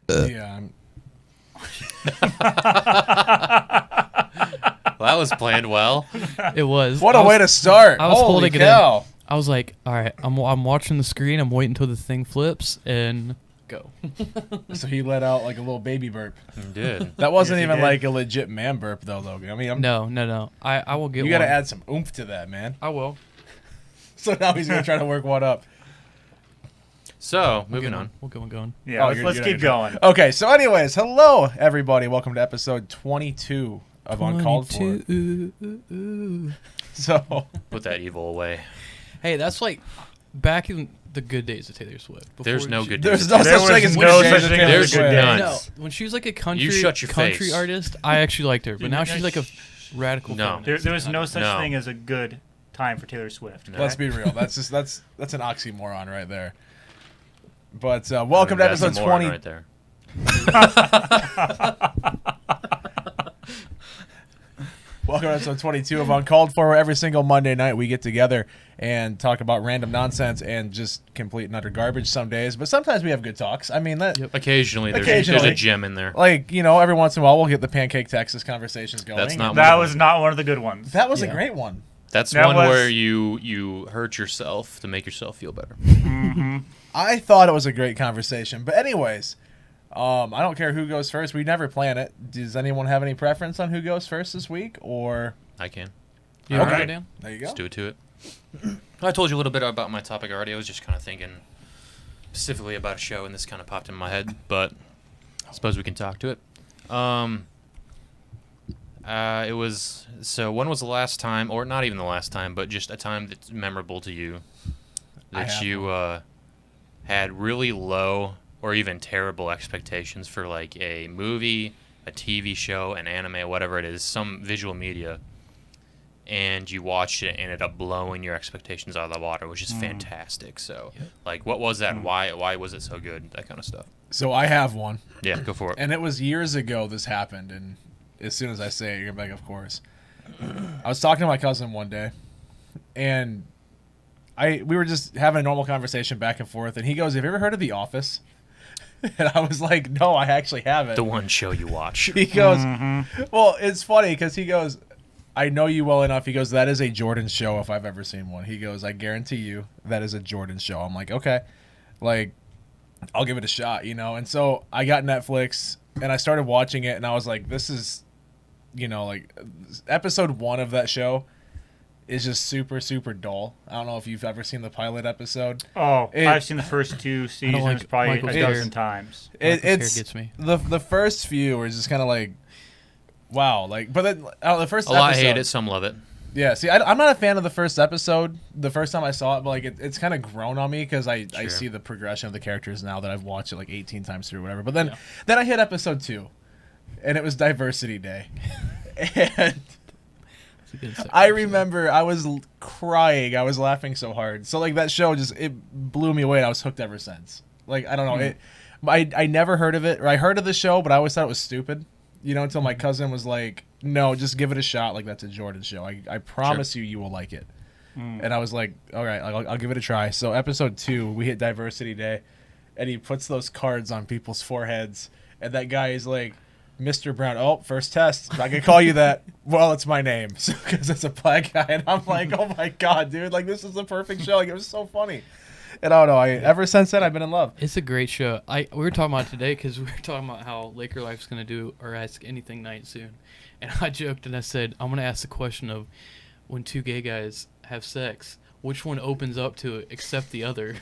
Yeah. Well, that was planned well. It was. What a way to start. I was Holy holding cow. it in. I was like, all right, I'm watching the screen. I'm waiting until the thing flips and go. So he let out like a little baby burp. You did. That wasn't Yes, he even did. like a legit man burp though, Logan. I mean, No. I will get you one. got to add some oomph to that, man. I will. So now he's going to try to work one up. So, moving on. We'll get one going. Yeah, Oh, let's keep going. Okay, so anyways, hello everybody. Welcome to episode 22 of Uncalled For. So, Put that evil away. Hey, that's like back in the good days of Taylor Swift. before There's no she- good there's news. no There such thing was as no good such days of thing Taylor as There's Swift. none. No, when she was like a country You shut your country face. artist, I actually liked her. But now she's like a radical. No. feminist. There was no such No. thing as a good time for Taylor Swift. No. Let's be real. That's an oxymoron right there. But welcome to That's a episode moron 20. right there. Welcome to episode 22 of Uncalled For, where every single Monday night we get together and talk about random nonsense and just complete and utter garbage some days. But sometimes we have good talks. I mean, that Occasionally, there's Occasionally. a gem in there. like, you know, every once in a while we'll get the Pancake Texas conversations going. That's not That was not one of the good ones. That was a Yeah. great one. That's That one was- where you hurt yourself to make yourself feel better. I thought it was a great conversation. But anyways, I don't care who goes first. We never plan it. Does anyone have any preference on who goes first this week? Or I can. You want to Okay. go down? there you go. Let's do it to it. I told you a little bit about my topic already. I was just kind of thinking specifically about a show, and this kind of popped in my head. But I suppose we can talk to it. It was so. When was the last time, or not even the last time, but just a time that's memorable to you I that have you had really low or even terrible expectations for, like a movie, a TV show, an anime, whatever it is, some visual media, and you watched it and ended up blowing your expectations out of the water, which is fantastic. So, like, what was that? Why was it so good? That kind of stuff. So I have one. Yeah, go for it. And it was years ago this happened, and as soon as I say it, you're like, of course. I was talking to my cousin one day, and we were just having a normal conversation back and forth, and he goes, "Have you ever heard of The Office?" And I was like, "No, I actually haven't." The one show you watch. He goes, "Well, it's funny because he goes, I know you well enough." He goes, "That is a Jordan show if I've ever seen one." He goes, "I guarantee you that is a Jordan show." I'm like, "Okay, like, I'll give it a shot, you know." And so I got Netflix and I started watching it, and I was like, "This is, you know, like episode 1 of that show is just super, super dull." I don't know if you've ever seen the pilot episode. Oh, It- I've seen the first 2 seasons like probably Michael's a hair. dozen times. Michael's hair It's gets me. the first few is just kind of like, wow, like, but then the first A lot episode, hate it, some love it. Yeah, see, I'm not a fan of the first episode. The first time I saw it, but like it's kind of grown on me because I Sure. see the progression of the characters now that I've watched it like 18 times through, or whatever. But then I hit episode 2, and it was Diversity Day, and It's a good second I show. remember I was crying. I was laughing so hard. So like that show it blew me away, and I was hooked ever since. Like I don't know, I never heard of it, or I heard of the show, but I always thought it was stupid. You know, until my cousin was like, "No, just give it a shot. Like that's a Jordan show. I promise you will like it." And I was like, "All right, I'll give it a try." So episode 2, we hit Diversity Day, and he puts those cards on people's foreheads, and that guy is like, "Mr. Brown, oh, first test. I can call you that." Well, it's my name, because it's a black guy, and I'm like, "Oh my god, dude! Like this is the perfect show. Like it was so funny." And I don't know. Ever since then, I've been in love. It's a great show. We were talking about it today because we were talking about how Laker Life's going to do or Ask Anything night soon. And I joked and I said, I'm going to ask the question of when 2 gay guys have sex, which one opens up to it except the other?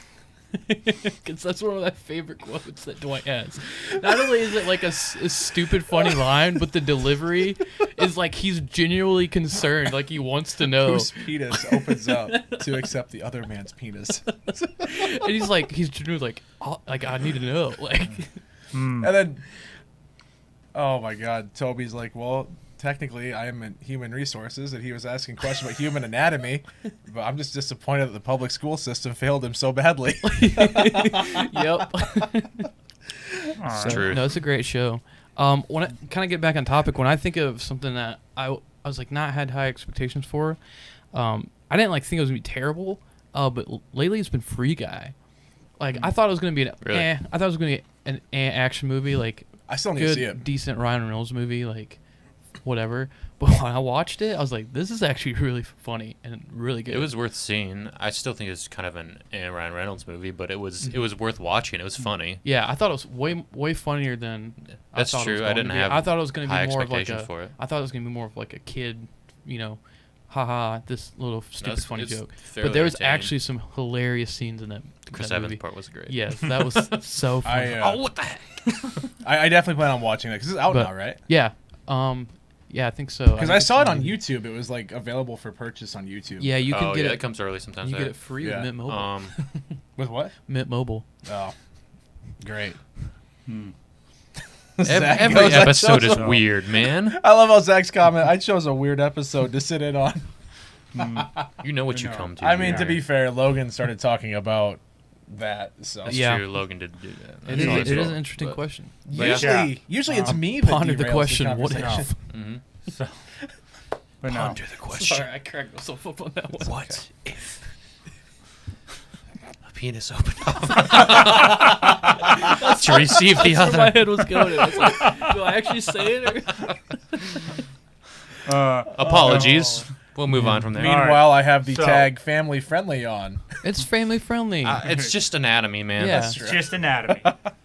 Because that's one of my favorite quotes that Dwight has. Not only is it like a stupid, funny line, but the delivery is like he's genuinely concerned. Like he wants to know. Whose penis opens up to accept the other man's penis? And he's genuinely like, I need to know. Like, And then, oh my god, Toby's like, "Well, technically I am in human resources," and he was asking questions about human anatomy, but I'm just disappointed that the public school system failed him so badly. yep. So, True. no, it's a great show. When I kind of get back on topic, when I think of something that I was like not had high expectations for, I didn't like think it was gonna be terrible. But lately it's been Free Guy. Like I thought it was gonna be an Really? I thought it was gonna be an action movie, like I still need to see good, it. decent Ryan Reynolds movie, like whatever. But when I watched it, I was like, this is actually really funny and really good. It was worth seeing. I still think it's kind of an Ryan Reynolds movie, but it was worth watching. It was funny. Yeah, I thought it was way funnier than That's I thought it was true. I going didn't to be. have I thought it was going to high be more of like expectations for it. I thought it was going to be more of like a kid, haha, this little stupid funny it's joke. fairly But there was entertaining. actually some hilarious scenes in that. Chris that Evans movie. part was great. Yes, that was so funny. Oh, what the heck? I definitely plan on watching that because it's out But- now, right? Yeah, yeah, I think so. Because I think saw it it's on YouTube. It was like available for purchase on YouTube. Yeah, you can Oh, get yeah, it. it comes early sometimes. You there. get it free Yeah. with Mint Mobile. With what? Mint Mobile. Oh, great. Every Zach goes, "I episode chose is a-" weird, man. I love how Zach's comment. I chose a weird episode to sit in on. You know what you know. come to. I mean, to Right. be fair, Logan started talking about that. So That's Yeah. true. Logan did do that. It That's is, all it his is fault, an interesting but- question. usually it's me that Ponder the derails question. What conversation. if? Mhm. So, but no. Ponder the question. Sorry, I cracked myself up on that one. What if a penis opened up to receive the That's where my other? head was going. I was like, do I actually say it? Or? Apologies. We'll move on from there. Meanwhile, I have the So- tag family friendly on. It's family friendly. It's just anatomy, man. Yeah. That's true. It's just anatomy.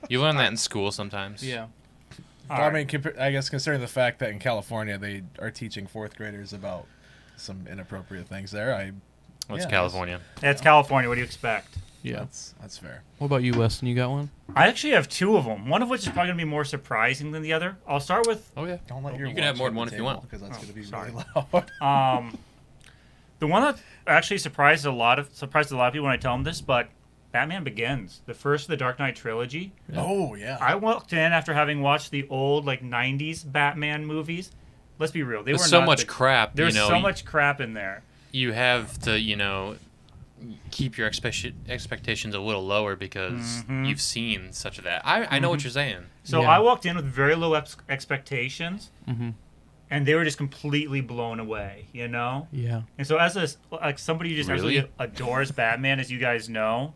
You learn that in school sometimes. yeah. All I right. mean, I guess considering the fact that in California they are teaching fourth graders about some inappropriate things there, What's Yeah, California? That's California. What do you expect? Yeah. that's fair. What about you, Weston? You got one? I actually have two of them. One of which is probably going to be more surprising than the other. I'll start with Oh yeah. Don't let your You can have watch more hit than one the if you table, want. because that's Oh, going to be sorry. really loud. the one that actually surprised a lot of people when I tell them this, but Batman Begins, the first of the Dark Knight trilogy. Oh yeah. I walked in after having watched the old like '90s Batman movies. Let's be real; they There's were so not much the- crap. There's you know, so much crap in there. You have to, keep your expectations a little lower because you've seen such of that. I know what you're saying. So Yeah. I walked in with very low expectations, Mm-hmm. and they were just completely blown away. You know. Yeah. And so, as somebody who just Really? absolutely adores Batman, as you guys know,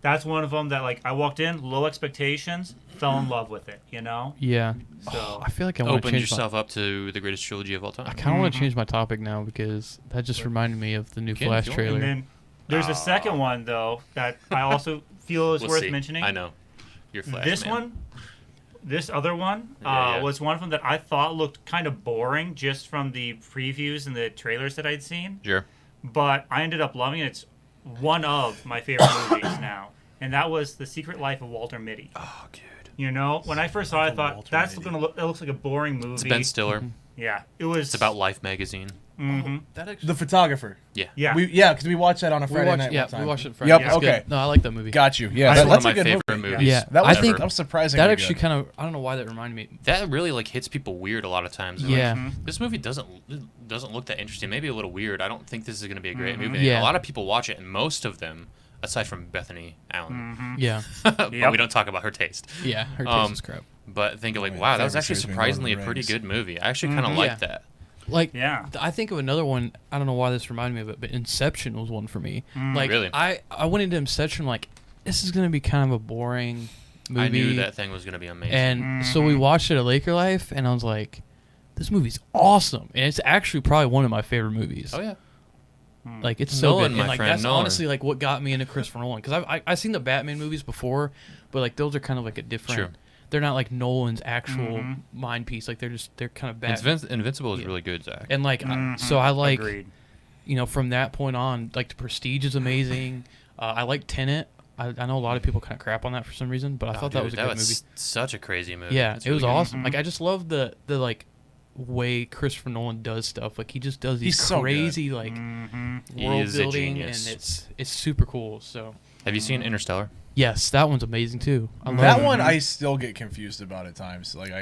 that's one of them that like I walked in, low expectations, fell in love with it. You know. Yeah. So I feel like I want to Open change yourself up to the greatest trilogy of all I time. kind of want to change my topic now because that just reminded me of the new Can, Flash if you want. trailer. and then there's a second one though that I also feel is We'll worth see. mentioning. I know. You're Flash, This man. one, this other one, Yeah. was one of them that I thought looked kind of boring just from the previews and the trailers that I'd seen. Sure. But I ended up loving it. It's one of my favorite movies now, and that was The Secret Life of Walter Mitty. Oh, dude. You know, when I first saw it, I thought Walter that's Mitty. gonna look. That looks like a boring movie. It's Ben Stiller. Yeah, it was. It's about Life magazine. Mhm. That actually. The photographer. Yeah. Yeah. Because we watched that on a Friday night. Yeah, one time. we watched it Friday. Yep. It's good. Okay. No, I like that movie. Got you. Yeah. That's one That's of a my good favorite movie. movies. Yeah, That was, I think that was surprisingly that actually good. kind of. I don't know why that reminded me. That really hits people weird a lot of times. They're Yeah. like, this movie doesn't look that interesting. Maybe a little weird. I don't think this is going to be a great movie. Yeah. And a lot of people watch it, and most of them, aside from Bethany Allen, Yeah. but Yep. we don't talk about her taste. Yeah. Her taste Um, is crap. But think of like, My wow, that was favorite actually series being surprisingly a Lord of the pretty Rings. good movie. I actually kind of Yeah. liked that. Like, Yeah. I think of another one. I don't know why this reminded me of it, but Inception was one for me. Like, Really? I went into Inception like, this is gonna be kind of a boring movie. I knew that thing was going to be amazing. And so we watched it at Laker Life, and I was like, this movie's awesome, and it's actually probably one of my favorite movies. oh yeah, Like it's so Nolan, good, my and like friend, that's Nolan. honestly like what got me into Christopher Nolan because I've seen the Batman movies before, but like those are kind of like a different. Sure. They're not like Nolan's actual mind piece. Like they're kind of bad. Invincible is Yeah. really good, Zach. And like so I like Agreed. from that point on, like the Prestige is amazing. I like Tenet. I know a lot of people kind of crap on that for some reason, but I Oh, thought that dude, was a good movie. such a crazy movie. Yeah, It's it was really good. awesome. Like I just love the like way Christopher Nolan does stuff. Like he just does these He's so good. crazy like He world is a building, genius. and it's super cool. So Have you seen Interstellar? yes, that one's amazing too. I love That it. one I still get confused about at times. Like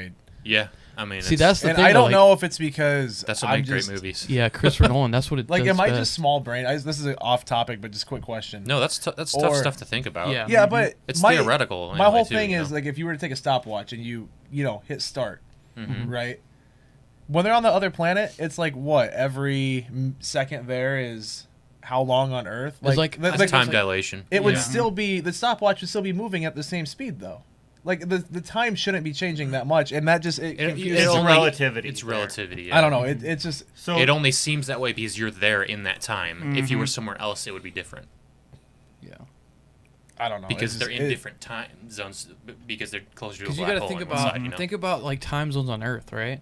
Yeah, I mean, See, it's- that's the and thing. I though, don't like, know if it's because that's what I'm makes just, great movies. Yeah, Christopher Nolan. That's what it. Like, does am I best. just small brain? This is off topic, but just quick question. No, that's tough Or- stuff to think about. Yeah. Yeah, but It's my, theoretical. My anyway, whole too, thing you is know? like if you were to take a stopwatch and you hit start, Mhm. right? When they're on the other planet, it's like what every second there is how long on Earth? It's like- the, I That's think time like- dilation. it would Yeah. still be the stopwatch would still be moving at the same speed though. Like the time shouldn't be changing that much, and that just it confuses. It's only- relativity It's there. relativity. Yeah. I don't know. It's just So It only seems that way because you're there in that time. If you Mm-hmm. were somewhere else, it would be different Yeah. I don't know because it's they're just- in different time zones because they're closer to a Because you black got to hole think on one about side, you know? think about like time zones on Earth, right?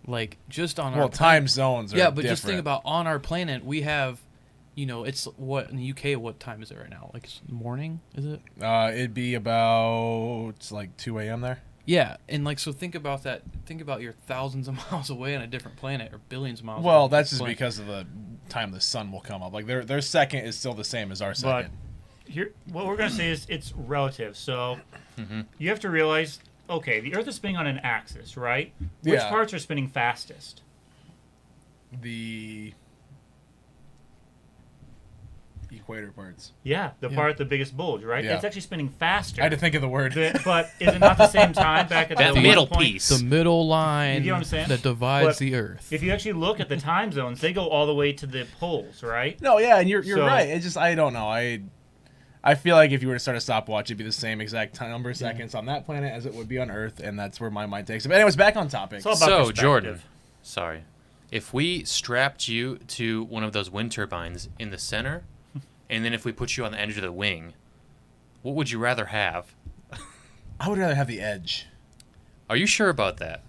Like just on Well, our time zones are yeah, but just think different. about on our planet we have, it's what in the UK. What time is it right now? Like it's morning, is it? It'd be about like 2 a.m. there. Yeah, and like so think about that. Think about you're thousands of miles away on a different planet or billions of miles. away Well, on a that's just different because of the time the sun will come up. Like their second is still the same as our But second. here, what we're going to say is it's relative. So you have to realize, okay, the Earth is spinning on an axis, right? Which Yeah. parts are spinning fastest? The equator parts. Yeah, the Yeah. part, the biggest bulge, right? Yeah. It's actually spinning faster. I had to think of the word. But is it not the same time back at That the middle one point? piece. the middle line You get what I'm saying? that divides But the Earth. If you actually look at the time zones, they go all the way to the poles, right? No, yeah, and you're So- right. It's just I don't know. I feel like if you were to start a stopwatch, it'd be the same exact number of seconds on that planet as it would be on Earth, and that's where my mind takes it. But anyways, back on topic. It's all about So, perspective. Jordan, sorry. If we strapped you to one of those wind turbines in the center, and then if we put you on the edge of the wing, what would you rather have? I would rather have the edge. Are you sure about that?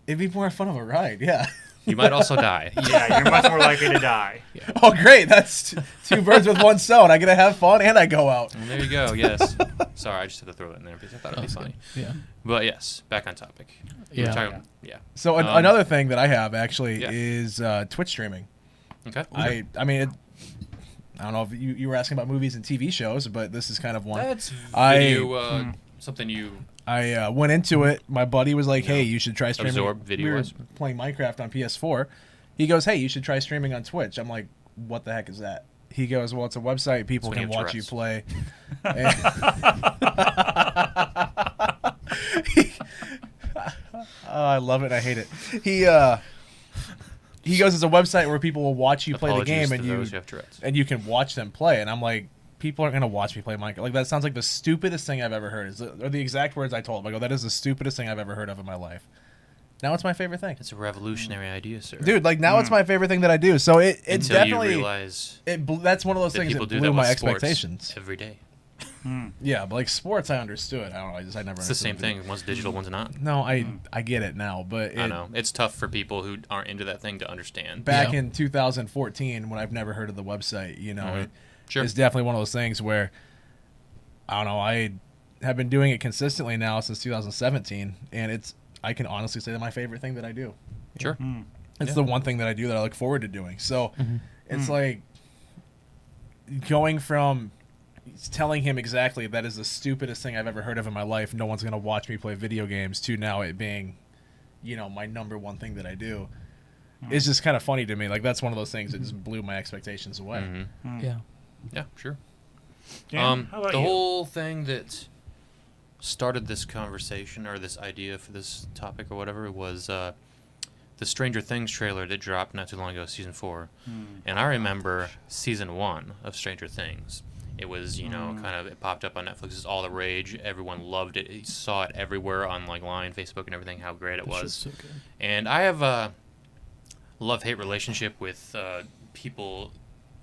It'd be more fun of a ride. Yeah. You might also die. Yeah, you're much more likely to die. Oh, great! That's two birds with one stone. I get to have fun and I go out. Well, there you go. Yes. Sorry, I just had to throw that in there because I thought it'd be That's funny. good. Yeah. But yes, back on topic. We were Yeah. talking- yeah. So Um, another thing that I have actually yeah. is Twitch streaming. Okay. I mean, I don't know if you were asking about movies and TV shows, but this is kind of one. That's I- video, something you. I went into it. My buddy was like, "Hey, you should try streaming." Absorb video We were wise? playing Minecraft on PS4. He goes, "Hey, you should try streaming on Twitch." I'm like, "What the heck is that?" He goes, "Well, it's a website. People That's when can you have watch you Tourette's. play." Oh, I love it. I hate it. He goes, "It's a website where people will watch you play the Apologies game, to and you those who have Tourette's. and you can watch them play." And I'm like, people aren't gonna watch me play Minecraft. Like that sounds like the stupidest thing I've ever heard. Are the exact words I told him. I go, "That is the stupidest thing I've ever heard of in my life." Now it's my favorite thing, It's a revolutionary idea, sir. dude. Like now it's my favorite thing that I do. So it Until definitely you realize that's one of those that things people that do blew that my with sports expectations. every day. Yeah, but like sports, I understood. I don't know. I never. It's the same understood it. thing. One's digital, one's not. No, I get it now, but I know. It's tough for people who aren't into that thing to understand. back Yeah. in 2014 when I've never heard of the website, Mhm. it, Sure. it's definitely one of those things where I don't know. I have been doing it consistently now since 2017, and I can honestly say that my favorite thing that I do. Sure. It's the one thing that I do that I look forward to doing. So it's like going from telling him exactly that is the stupidest thing I've ever heard of in my life. No one's gonna watch me play video games. To now it being, my number one thing that I do. It's just kind of funny to me. Like that's one of those things that just blew my expectations away. Mhm. Yeah. Yeah, sure. Dan, how about the you? whole thing that started this conversation or this idea for this topic or whatever was the Stranger Things trailer that dropped not too long ago, season 4. And I remember season 1 of Stranger Things. It was, it popped up on Netflix. It's all the rage. Everyone loved it. You saw it everywhere on line, Facebook, and everything. How great it That show's was. so good. And I have a love-hate relationship with people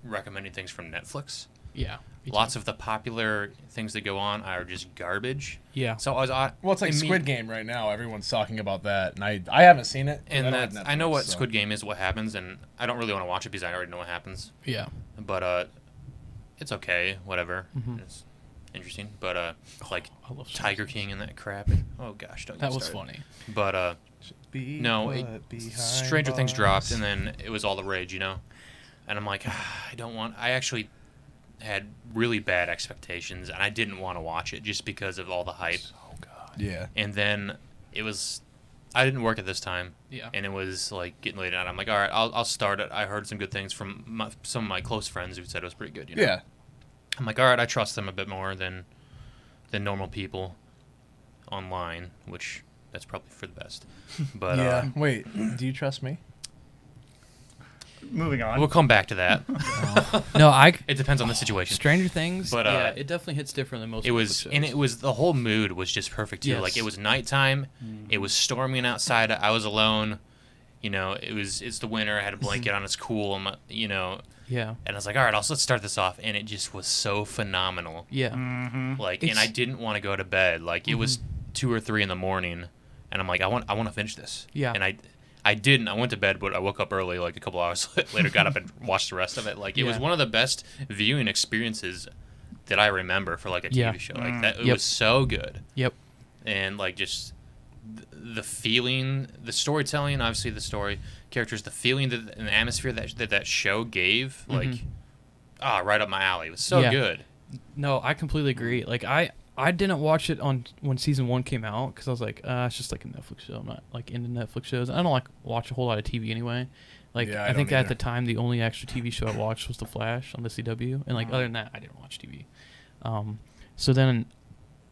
recommending things from Netflix. Yeah. me too. Lots of the popular things that go on are just garbage. Yeah. So I was Well, it's like Squid Game right now. Everyone's talking about that, and I haven't seen it. 'cause and I don't have that I know Netflix, what so. Squid Game is, what happens, and I don't really want to watch it because I already know what happens. Yeah. But it's okay, whatever. Mhm. It's interesting, but like I love Tiger King and that crap. Oh gosh, don't. That get was started. funny. But Be no, put behind Stranger Things bars. dropped, and then it was all the rage, and I'm like, I actually had really bad expectations, and I didn't want to watch it just because of all the hype. Oh god. Yeah. And then I didn't work at this time, Yeah. and it was like getting late at night. I'm like, all right, I'll start it. I heard some good things from some of my close friends who said it was pretty good. Yeah. I'm like, all right, I trust them a bit more than normal people online, which that's probably for the best. But yeah. Wait, do you trust me? moving on. We'll come back to that. No, It depends on the situation. Stranger Things, But, yeah, it definitely hits different than most. It was, shows. and it was the whole mood was just perfect too. Yes. Like it was nighttime, it was storming outside. I was alone. It's the winter. I had a blanket on. It's cool. Yeah. And I was like, all right, let's start this off. And it just was so phenomenal. Yeah. Like, and I didn't want to go to bed. Like it was 2 or 3 in the morning, and I'm like, I want to finish this. Yeah. And I didn't. I went to bed, but I woke up early, like a couple hours later, got up and watched the rest of it. Like it was one of the best viewing experiences that I remember for like a TV show. Like that, it was so good. Yep. And like just the feeling, the storytelling, obviously the story, characters, the feeling and the atmosphere that show gave, like, right up my alley. It was so good. No, I completely agree. Like I didn't watch it on when season 1 came out because I was like, it's just like a Netflix show. I'm not like into Netflix shows. I don't like watch a whole lot of TV anyway. Like I think at the time the only extra TV show I watched was The Flash on the CW, and like other than that I didn't watch TV. So then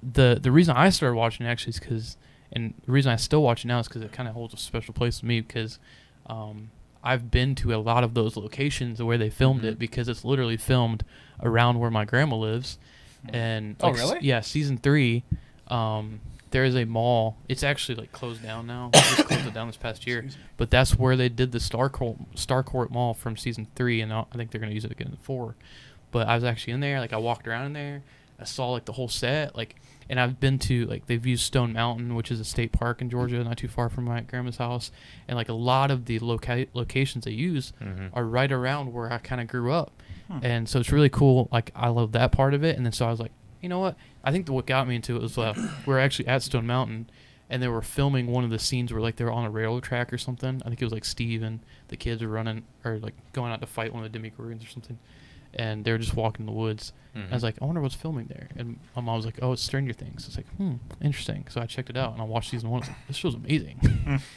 the reason I started watching it actually is because, and the reason I still watch it now is because it kind of holds a special place with me because I've been to a lot of those locations where they filmed it because it's literally filmed around where my grandma lives. And really? Yeah, season 3, there is a mall. It's actually like closed down now. They just closed it down this past year. But that's where they did the Starcourt Mall from season 3, and I think they're gonna use it again in 4. But I was actually in there. Like I walked around in there. I saw like the whole set. Like, and I've been to like they've used Stone Mountain, which is a state park in Georgia, not too far from my grandma's house. And like a lot of the locations they use are right around where I kind of grew up. And so it's really cool. Like I love that part of it. And then so I was like, you know what? I think what got me into it was we were actually at Stone Mountain, and they were filming one of the scenes where like they were on a railroad track or something. I think it was like Steve and the kids were running or like going out to fight one of the Demogorgons or something. And they were just walking in the woods. I was like, I wonder what's filming there. And my mom was like, oh, it's Stranger Things. It's like, interesting. So I checked it out and I watched season 1. I was like, this show's amazing.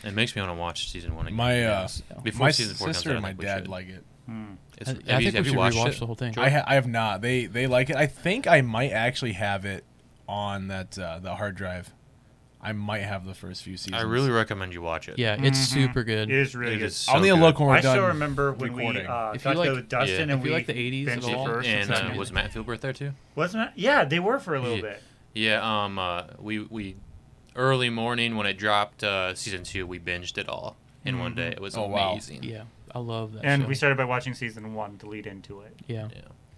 It makes me want to watch season 1 again. My Before season 4 comes sister out, and my we dad should. like it. I think we should watched rewatch it? the whole thing. I have not. They like it. I think I might actually have it on that the hard drive. I might have the first few seasons. I really recommend you watch it. Yeah, it's super good. It is really It good. is so I'll need to good. look when we're I done. still remember when we recording. got If you to like- go with Dustin yeah. and If you we like the 80s at binged it all, first. And second. was Matt Filbert there too? Wasn't it? Yeah, they were for a little bit. Yeah. We early morning when it dropped season 2, we binged it all in one day. It was wow. amazing. Yeah, I love that And show. we started by watching season 1 to lead into it. Yeah.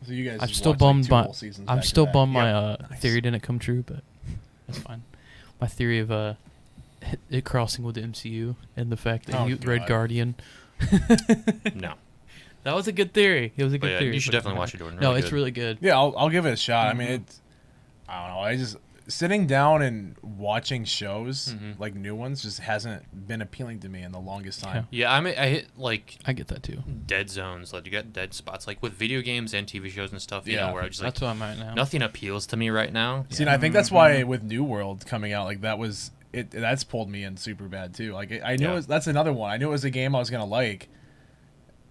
So you guys I'm just still watched, like, bummed 2 my whole seasons I'm back to still back. bummed my Nice. theory didn't come true, but that's fine. My theory of it crossing with the MCU and the fact that Red God. Guardian. No. That was a good theory. It was a But good yeah, theory. you should but definitely watch it, Jordan. No, Really it's good. really good. Yeah, I'll give it a shot. I mean, it's I don't know. I just sitting down and watching shows like new ones just hasn't been appealing to me in the longest time. Yeah, I hit like I get that too. dead zones. Like you got dead spots, like with video games and TV shows and stuff. You Yeah. know, where I just like That's what I'm at now. nothing appeals to me right now. See, and I think that's why with New World coming out, like that was it. That's pulled me in super bad too. Like I knew that's another one. I knew it was a game I was gonna like,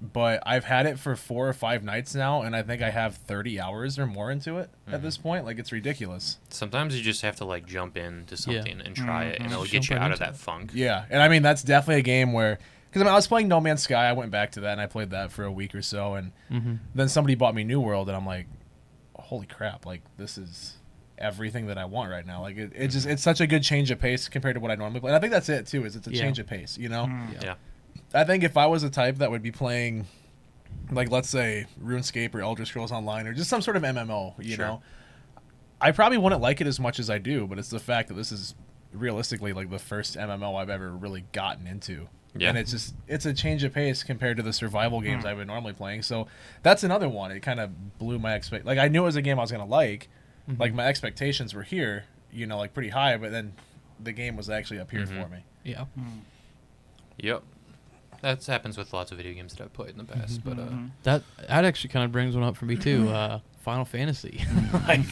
but I've had it for 4 or 5 nights now, and I think I have 30 hours or more into it at this point. Like it's ridiculous. Sometimes you just have to like jump into something and try it, and it'll Just get you jump right out of into that funk. Yeah, and I mean that's definitely a game where because I mean I was playing No Man's Sky. I went back to that and I played that for a week or so, and then somebody bought me New World, and I'm like, holy crap! Like this is everything that I want right now. Like it just it's such a good change of pace compared to what I normally play. And I think that's it too. Is it's a change of pace. You know. Yeah. I think if I was a type that would be playing, like let's say RuneScape or Elder Scrolls Online or just some sort of MMO, you know, I probably wouldn't like it as much as I do. But it's the fact that this is realistically like the first MMO I've ever really gotten into. Yeah. And it's a change of pace compared to the survival games I've been normally playing. So that's another one. It kind of blew my like I knew it was a game I was gonna like. Like my expectations were here, you know, like pretty high, but then the game was actually up here for me. Yeah. Yep. That happens with lots of video games that I've played in the past, but That actually kind of brings one up for me too. Final Fantasy. Like,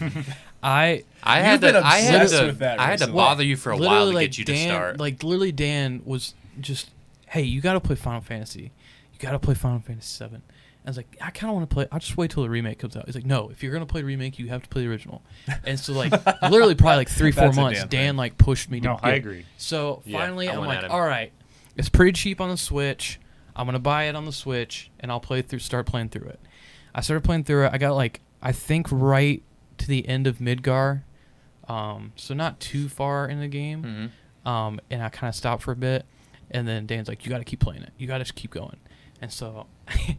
I had been to obsessed with that I had to recently. bother you for a while literally to like get you Dan, to start. like literally Dan was just, hey, you got to play Final Fantasy. You got to play Final Fantasy 7. I was like, I kind of want to play. I'll just wait till the remake comes out. He's like, no, if you're gonna play the remake, you have to play the original. And so like, literally probably like 3-4 That's a months, damn Dan thing. like pushed me to. No, I agree. So Yeah, finally, I I'm went like, at him. all right, it's pretty cheap on the Switch. I'm gonna buy it on the Switch and I'll start playing through it. I started playing through it. I got like I think right to the end of Midgar, so not too far in the game. And I kind of stopped for a bit, and then Dan's like, "You got to keep playing it. You got to keep going." And so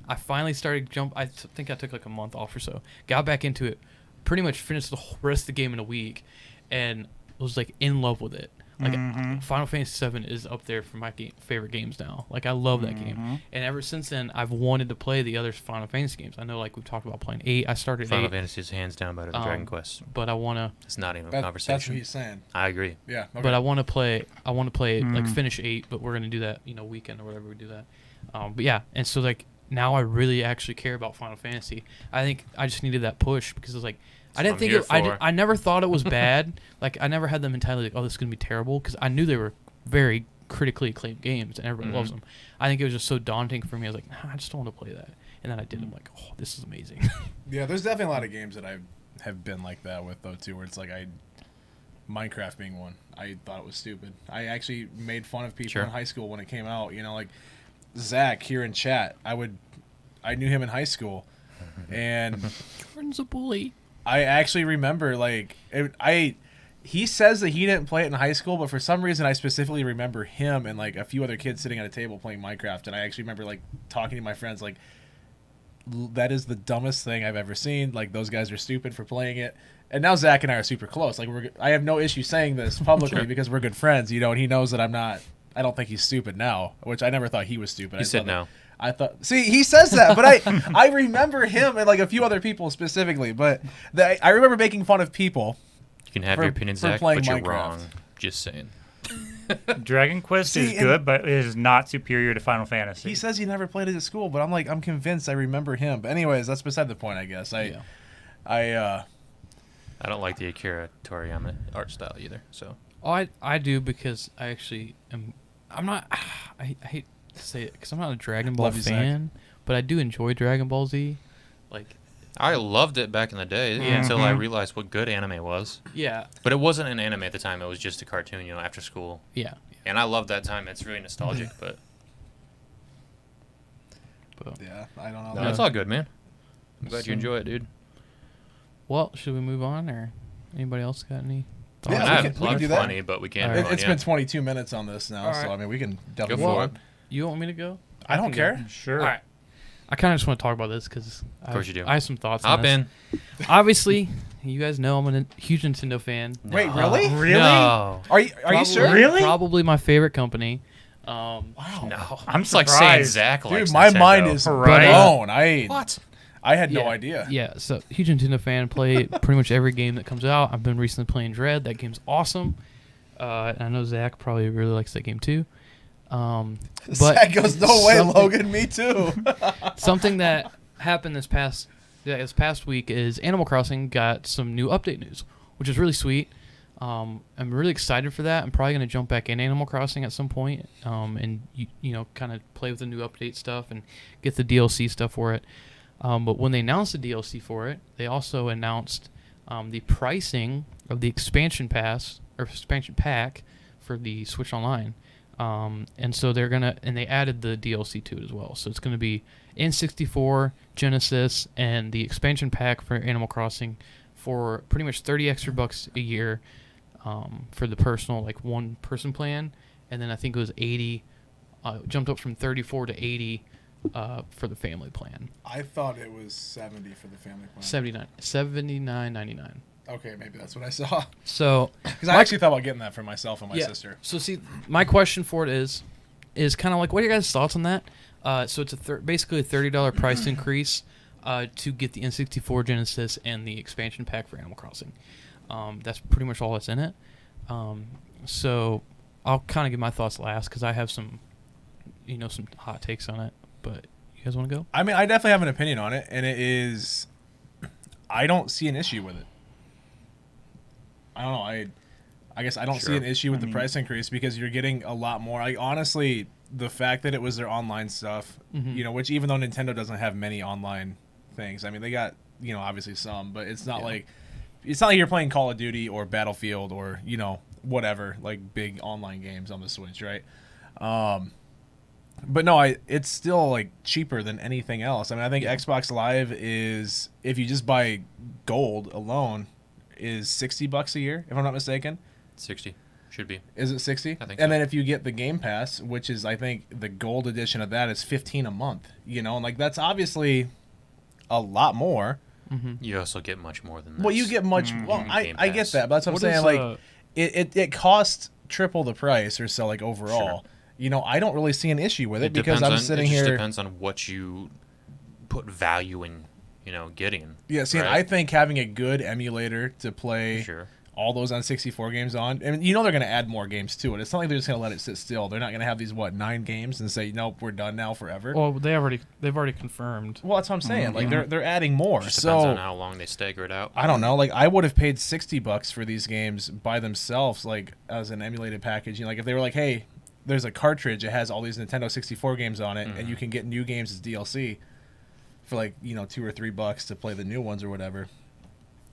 I finally started I think I took like a month off or so. Got back into it, pretty much finished the whole rest of the game in a week, and was like in love with it. Like Final Fantasy VII is up there for my favorite games now. Like I love that game, and ever since then I've wanted to play the other Final Fantasy games. I know like we've talked about playing 8. I started Final 8. Fantasy is hands down better than Dragon Quest. But I wanna. It's not even a That's conversation. what he's saying. I agree. Yeah. Okay. But I want to play. I want to play like finish 8. But we're gonna do that, weekend or whatever we do that. But yeah, and so like now I really actually care about Final Fantasy. I think I just needed that push because it's like. I didn't think I never thought it was bad. Like I never had the mentality like, oh, this is gonna be terrible, because I knew they were very critically acclaimed games and everybody loves them. I think it was just so daunting for me. I was like, nah, I just don't want to play that. And then I did. I'm like, oh, this is amazing. Yeah, there's definitely a lot of games that I have been like that with though too, where it's like Minecraft being one. I thought it was stupid. I actually made fun of people in high school when it came out. Like Zach here in chat. I knew him in high school, and Jordan's a bully. I actually remember he says that he didn't play it in high school, but for some reason I specifically remember him and like a few other kids sitting at a table playing Minecraft, and I actually remember like talking to my friends like, that is the dumbest thing I've ever seen. Like those guys are stupid for playing it. And now Zach and I are super close. Like I have no issue saying this publicly because we're good friends, and he knows that I don't think he's stupid now, which I never thought he was stupid. He said no. I thought, see, he says that, but I remember him and like a few other people specifically, but I remember making fun of people. You can have your opinion, Zach, but you're wrong. Just saying. Dragon Quest is good, but it is not superior to Final Fantasy. He says he never played it at school, but I'm convinced I remember him. But anyways, that's beside the point, I guess. I don't like the Akira Toriyama art style either. So. Oh, I do, because I actually am. I'm not. I hate to say it because I'm not a Dragon Ball fan, but I do enjoy Dragon Ball Z. Like, I loved it back in the day until I realized what good anime was. Yeah. But it wasn't an anime at the time. It was just a cartoon, after school. Yeah. And I loved that time. It's really nostalgic, but yeah, I don't know. No, it's all good, man. I'm glad you enjoy it, dude. Well, should we move on, or anybody else got any thoughts? Yeah, I have we can do plenty, that. but we can't. All right. It's been 22 minutes on this now, so I mean we can definitely Go for move it. on. You want me to go? I don't care. Sure. All right. I kind of just want to talk about this because Of course you do. I have some thoughts Hop on this. in. Obviously, you guys know I'm a huge Nintendo fan. Wait, really? Really? No. Are you sure? Really? Probably my favorite company. Wow. No. I'm It's like saying surprised. Zach likes Dude, my Nintendo. mind is Right. blown. What? I had no idea. Yeah, so huge Nintendo fan. Play pretty much every game that comes out. I've been recently playing Dread. That game's awesome. And I know Zach probably really likes that game too. But Zach goes, no way, Logan, me too. something that happened this past week is Animal Crossing got some new update news, which is really sweet. I'm really excited for that. I'm probably going to jump back in Animal Crossing at some point, and kind of play with the new update stuff and get the DLC stuff for it. But when they announced the DLC for it, they also announced the pricing of the expansion pass or expansion pack for the Switch Online. And so they added the DLC to it as well. So it's going to be N64, Genesis, and the expansion pack for Animal Crossing for pretty much $30 extra a year for the personal, like one person plan. And then I think it was 80, jumped up from 34 to 80 for the family plan. I thought it was 70 for the family plan. $79.99. Okay, maybe that's what I saw. So, because I actually thought about getting that for myself and my sister. So see, my question for it is kind of like, what are your guys' thoughts on that? So it's basically a $30 price increase to get the N64, Genesis, and the expansion pack for Animal Crossing. That's pretty much all that's in it. So I'll kind of give my thoughts last because I have some hot takes on it. But you guys want to go? I mean, I definitely have an opinion on it, and it is, I don't see an issue with it. I don't know. I guess I don't see an issue with the price increase because you're getting a lot more. Honestly, the fact that it was their online stuff, which even though Nintendo doesn't have many online things, I mean, they got, obviously some, but it's not like you're playing Call of Duty or Battlefield or, whatever, like big online games on the Switch, right? But no, it's still like cheaper than anything else. I mean, I think Xbox Live is, if you just buy gold alone, is $60 a year, if I'm not mistaken. 60 should be. Is it 60? I think And so. then if you get the Game Pass, which is, I think the gold edition of that is $15 a month. You know, and like that's obviously a lot more. You also get much more than that. Well, you get much. Well, Game I get Pass. that, but that's what I'm What saying. is, Like, it costs triple the price or so, like overall. Sure. You know, I don't really see an issue with it, It because depends I'm on, sitting it just here. depends on what you put value in, getting. Yeah, see, and right? I think having a good emulator to play Sure. all those on 64 games on, and you know they're going to add more games to it. It's not like they're just going to let it sit still. They're not going to have these 9 games and say nope, we're done now forever. Well, they've already confirmed. Well, that's what I'm saying. Like they're adding more. Just depends So on how long they stagger it out. I don't know. Like I would have paid $60 for these games by themselves, like as an emulated package. You know, like if they were like, hey, there's a cartridge that has all these Nintendo 64 games on it, and you can get new games as DLC for like $2 or $3 to play the new ones or whatever,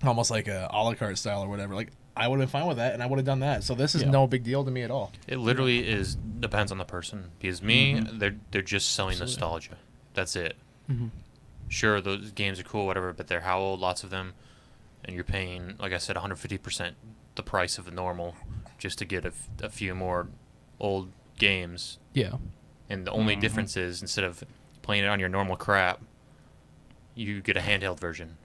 almost like a la carte style or whatever. Like I would have been fine with that, and I would have done that. So this is no big deal to me at all. It literally depends on the person. Because me, they're just selling nostalgia. That's it. Sure, those games are cool, whatever, but they're how old? Lots of them, and you're paying, like I said, 150% the price of the normal just to get a few more old games. Yeah. And the only difference is, instead of playing it on your normal crap, you get a handheld version.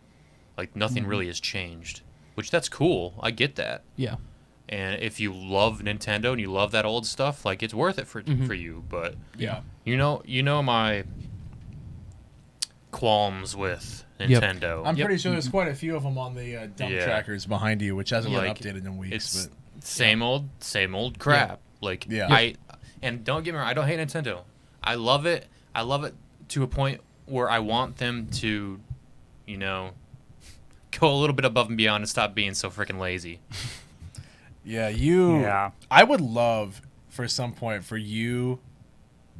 Like nothing really has changed, which that's cool. I get that. Yeah. And if you love Nintendo and you love that old stuff, like it's worth it for you. But Yeah. you know my qualms with Nintendo. I'm pretty sure there's quite a few of them on the dump Yeah. trackers behind you, which hasn't been Like, updated in weeks. It's But same old crap. Like Yeah. and don't get me wrong, I don't hate Nintendo. I love it. I love it to a point where I want them to, go a little bit above and beyond and stop being so freaking lazy. Yeah. I would love for some point for you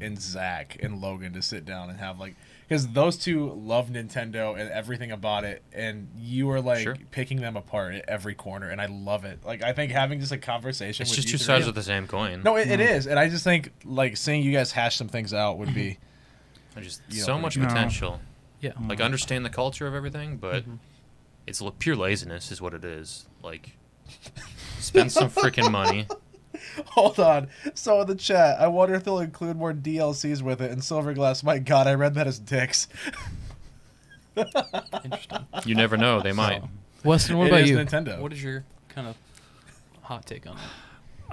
and Zach and Logan to sit down and have because those two love Nintendo and everything about it, and you are picking them apart at every corner, and I love it. Like I think having just a conversation It's with just you two three- sides of the same coin. No, it is, and I just think seeing you guys hash some things out would be So much No. potential. Yeah. Like understand the culture of everything, but it's pure laziness is what it is. Like spend some freaking money. Hold on. So in the chat, I wonder if they'll include more DLCs with it. And Silverglass, my God, I read that as dicks. Interesting. You never know, they might. Weston, what It about is you? Nintendo. What is your kind of hot take on that?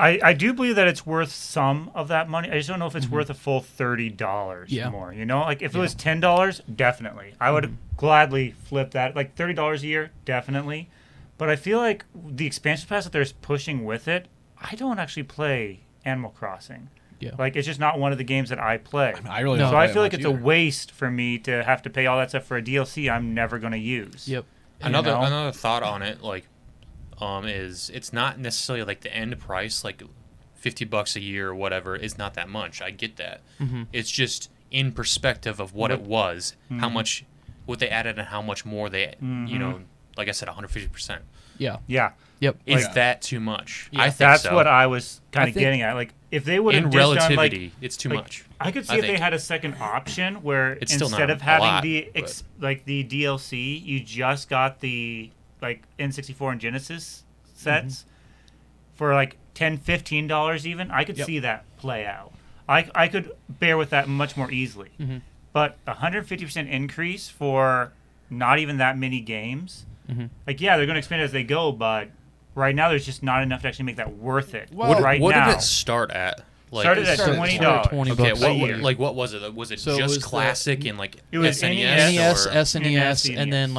I do believe that it's worth some of that money. I just don't know if it's worth a full $30 Yeah. more. Like if it was $10, definitely. I would gladly flip that. Like $30 a year, definitely. But I feel like the expansion pass that they're pushing with it, I don't actually play Animal Crossing. Yeah. Like it's just not one of the games that I play. I really No. don't So play I it feel like much it's a either. waste for me to have to pay all that stuff for a DLC I'm never going to use. Yep. Another thought on it, is it's not necessarily like the end price, like $50 a year or whatever, is not that much. I get that. It's just in perspective of what it was, how much, what they added, and how much more they, like I said, 150%. Yeah. Yeah. Yep. Is Like- that too much? Yeah. I think That's so. what I was kind I of think- getting at. Like if they would have In just done relativity, it's too much. I could see I if they think. had a second option where It's still instead not of a having lot, the but- the DLC, you just got the N64 and Genesis sets for $10-15 even. I could see that play out. I could bear with that much more easily. But 150% increase for not even that many games. They're going to expand as they go, but right now there's just not enough to actually make that worth it. Well, right what now, did it start at? started at started at $20. $20 Okay, a year. what was it? Was it So it just was the- classic and It was SNES? NES, or- SNES, NES. and then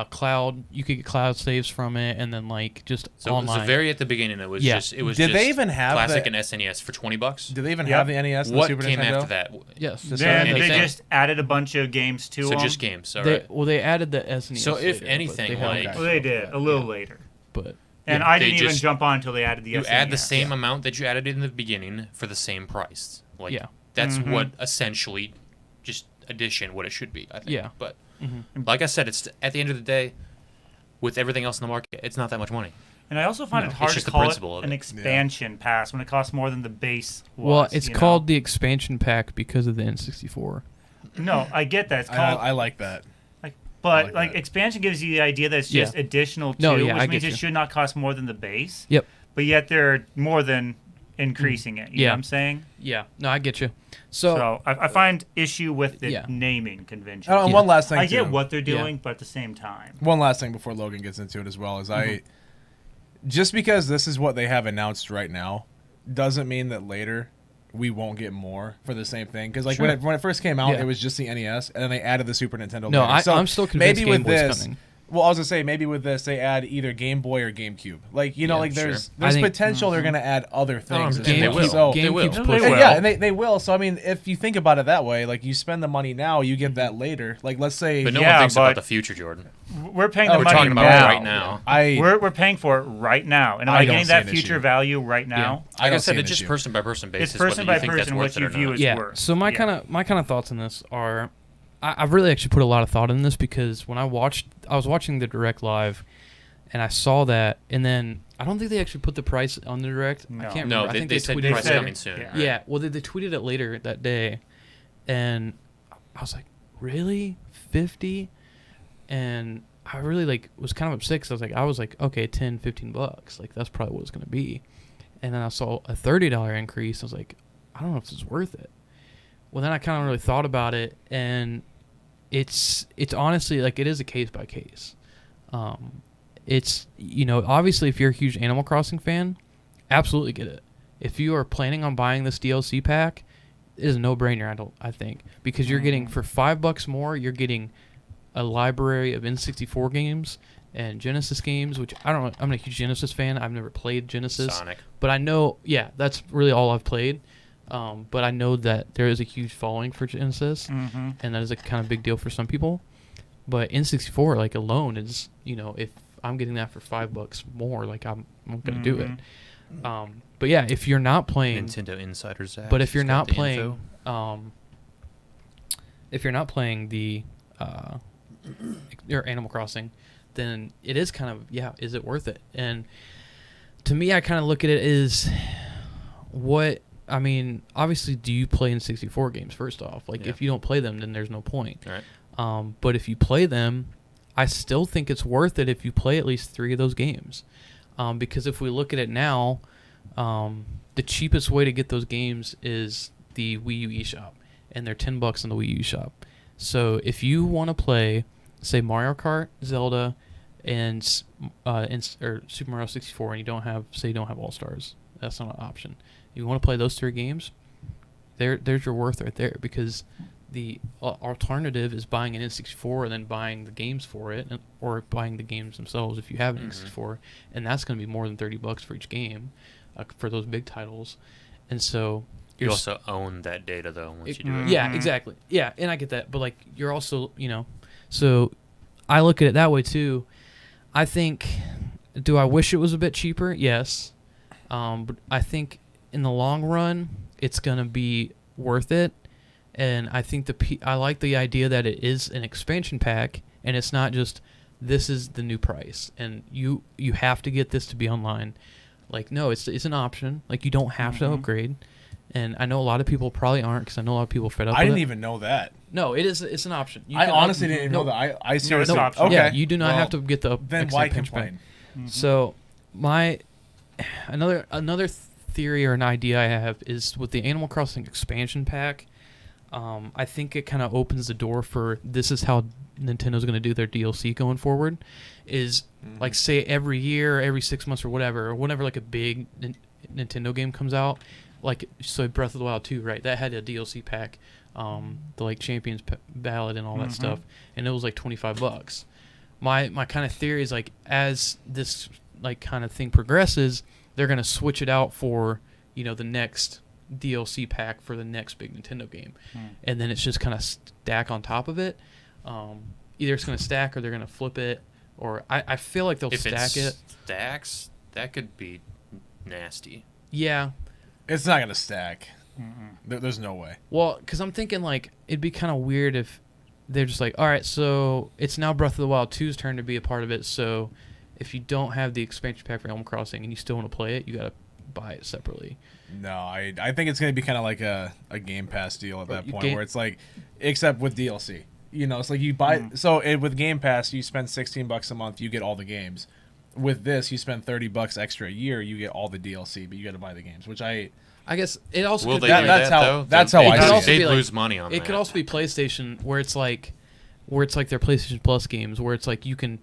cloud. You could get cloud saves from it, and then just So online. very at the beginning, it was Yeah. just Did just they even have classic that- and SNES for $20? Do they even Yep. have the NES and What the Super came Nintendo? after that? yes. Just Then they anything. just added a bunch of games to So them. just games. All They, right. well, they added the SNES. So if later, but anything, they haven't like- Well, they actually- did a little later. But And Yeah, I they didn't even just- jump on until they added the You SNES. add the same amount that you added in the beginning for the same price. Yeah. That's what essentially just addition what it should be, I think. Yeah. But like I said, it's at the end of the day, with everything else in the market, it's not that much money. And I also find No, it hard it's to just the call it principle of an it. expansion pass when it costs more than the base was. Well, it's you know? called the expansion pack because of the N64. No, I get that. It's called... I like that. But like that. expansion gives you the idea that it's just additional to, No, yeah, I which means get it you. should not cost more than the base. Yep. But yet they're more than increasing it. You know what I'm saying? Yeah. No, I get you. So I find issue with the Yeah. naming convention. And one last thing, I get too. what they're doing, but at the same time. One last thing before Logan gets into it as well is just because this is what they have announced right now doesn't mean that later we won't get more for the same thing. Because Sure. when it first came out, Yeah. it was just the NES, and then they added the Super Nintendo. No, later. So I'm still convinced maybe Game with Boy's this, coming. well, I was gonna say maybe with this they add either Game Boy or GameCube. Like there's sure. there's I think- potential they're gonna add other things. and in they it. will. So, They will. GameCube's They pushing. will. yeah, and they will. So I mean, if you think about it that way, like you spend the money now, you get that later. Like let's say, But no Yeah, one thinks but- about the future, Jordan. We're paying the We're money talking about now. it right now. We're paying for it right now. And am I I don't getting see that an future issue. value right now? I Like I don't see said, an it's just issue. person by person basis. It's person whether by you think that's person worth what it you or view not. as Yeah. worth. So my kind of thoughts on this are, I've really actually put a lot of thought in this because when I was watching the Direct live, and I saw that, and then I don't think they actually put the price on the Direct. No. I can't No, remember. I think they said tweeted price it later. coming soon. Yeah. Yeah, well, they tweeted it later that day, and I was like, really, 50? And I really was kind of upset because I was like, okay, $10-15, like that's probably what it's gonna be. And then I saw a $30 increase. I was like, I don't know if this is worth it. Well, then I kind of really thought about it, and it's honestly it is a case by case. It's obviously if you're a huge Animal Crossing fan, absolutely get it. If you are planning on buying this DLC pack, it is a no-brainer. I think because you're getting for $5 more, you're getting a library of N64 games and Genesis games, which I don't know. I'm a huge Genesis fan. I've never played Genesis, Sonic. but I know, that's really all I've played. But I know that there is a huge following for Genesis, and that is a kind of big deal for some people. But N64 alone is, if I'm getting that for $5 more, I'm gonna do it. But yeah, if you're not playing Nintendo Insider Zach. but if you're has got not the playing, info. if you're not playing the or Animal Crossing, then it is kind of is it worth it? And to me, I kind of look at it as obviously, do you play N64 games first off? If you don't play them, then there's no point. Right. But if you play them, I still think it's worth it if you play at least 3 of those games. Because if we look at it now, the cheapest way to get those games is the Wii U eShop, and they're $10 in the Wii U eShop. So if you want to play, say, Mario Kart, Zelda, and or Super Mario 64, and you don't have All Stars, that's not an option. You want to play those 3 games, there's your worth right there, because the alternative is buying an N64 and then buying the games for it, or buying the games themselves if you have an N64, and that's going to be more than $30 for each game for those big titles. And so You also own that data though once you do it. yeah, exactly. Yeah, and I get that, but you're also, so I look at it that way too. I think, do I wish it was a bit cheaper? Yes. But I think in the long run, it's going to be worth it. And I think I like the idea that it is an expansion pack, and it's not just this is the new price, and you have to get this to be online. No, it's an option. You don't have to upgrade. And I know a lot of people probably aren't, because I know a lot of people fed up. I with didn't it. even know that. No, it's an option. You I can honestly up- didn't even no, know that. I seriously. an option. Okay. Yeah, you do not well, have to get the Then why expansion pack. complain? So another theory or an idea I have is with the Animal Crossing expansion pack. I think it kind of opens the door for this is how Nintendo's going to do their DLC going forward. Is say every year, every 6 months or whatever a big Nintendo game comes out, so Breath of the Wild 2, right? That had a DLC pack, the Champions Ballad and all that stuff, and it was $25. My kind of theory is as this kind of thing progresses, they're going to switch it out for the next DLC pack for the next big Nintendo game, and then it's just kind of stack on top of it. Either it's going to stack or they're going to flip it, or I feel like they'll If stack it. stacks, that could be nasty. Yeah. It's not gonna stack. There's no way. Well, because I'm thinking it'd be kind of weird if they're just all right, so it's now Breath of the Wild 2's turn to be a part of it, so if you don't have the expansion pack for Animal Crossing and you still want to play it, you gotta buy it separately. No, I think it's gonna be kind of like a Game Pass deal at that point, Game- where it's like, except with DLC. You know, it's like you buy. With Game Pass, you spend $16 a month, you get all the games. With this, you spend $30 extra a year, you get all the DLC, but you got to buy the games, which I guess it also Will could they be do like, that's that, how- though? that's how I They'd- see it. They'd Be like- lose money on it that. could also be PlayStation where it's like their PlayStation Plus games where it's like you can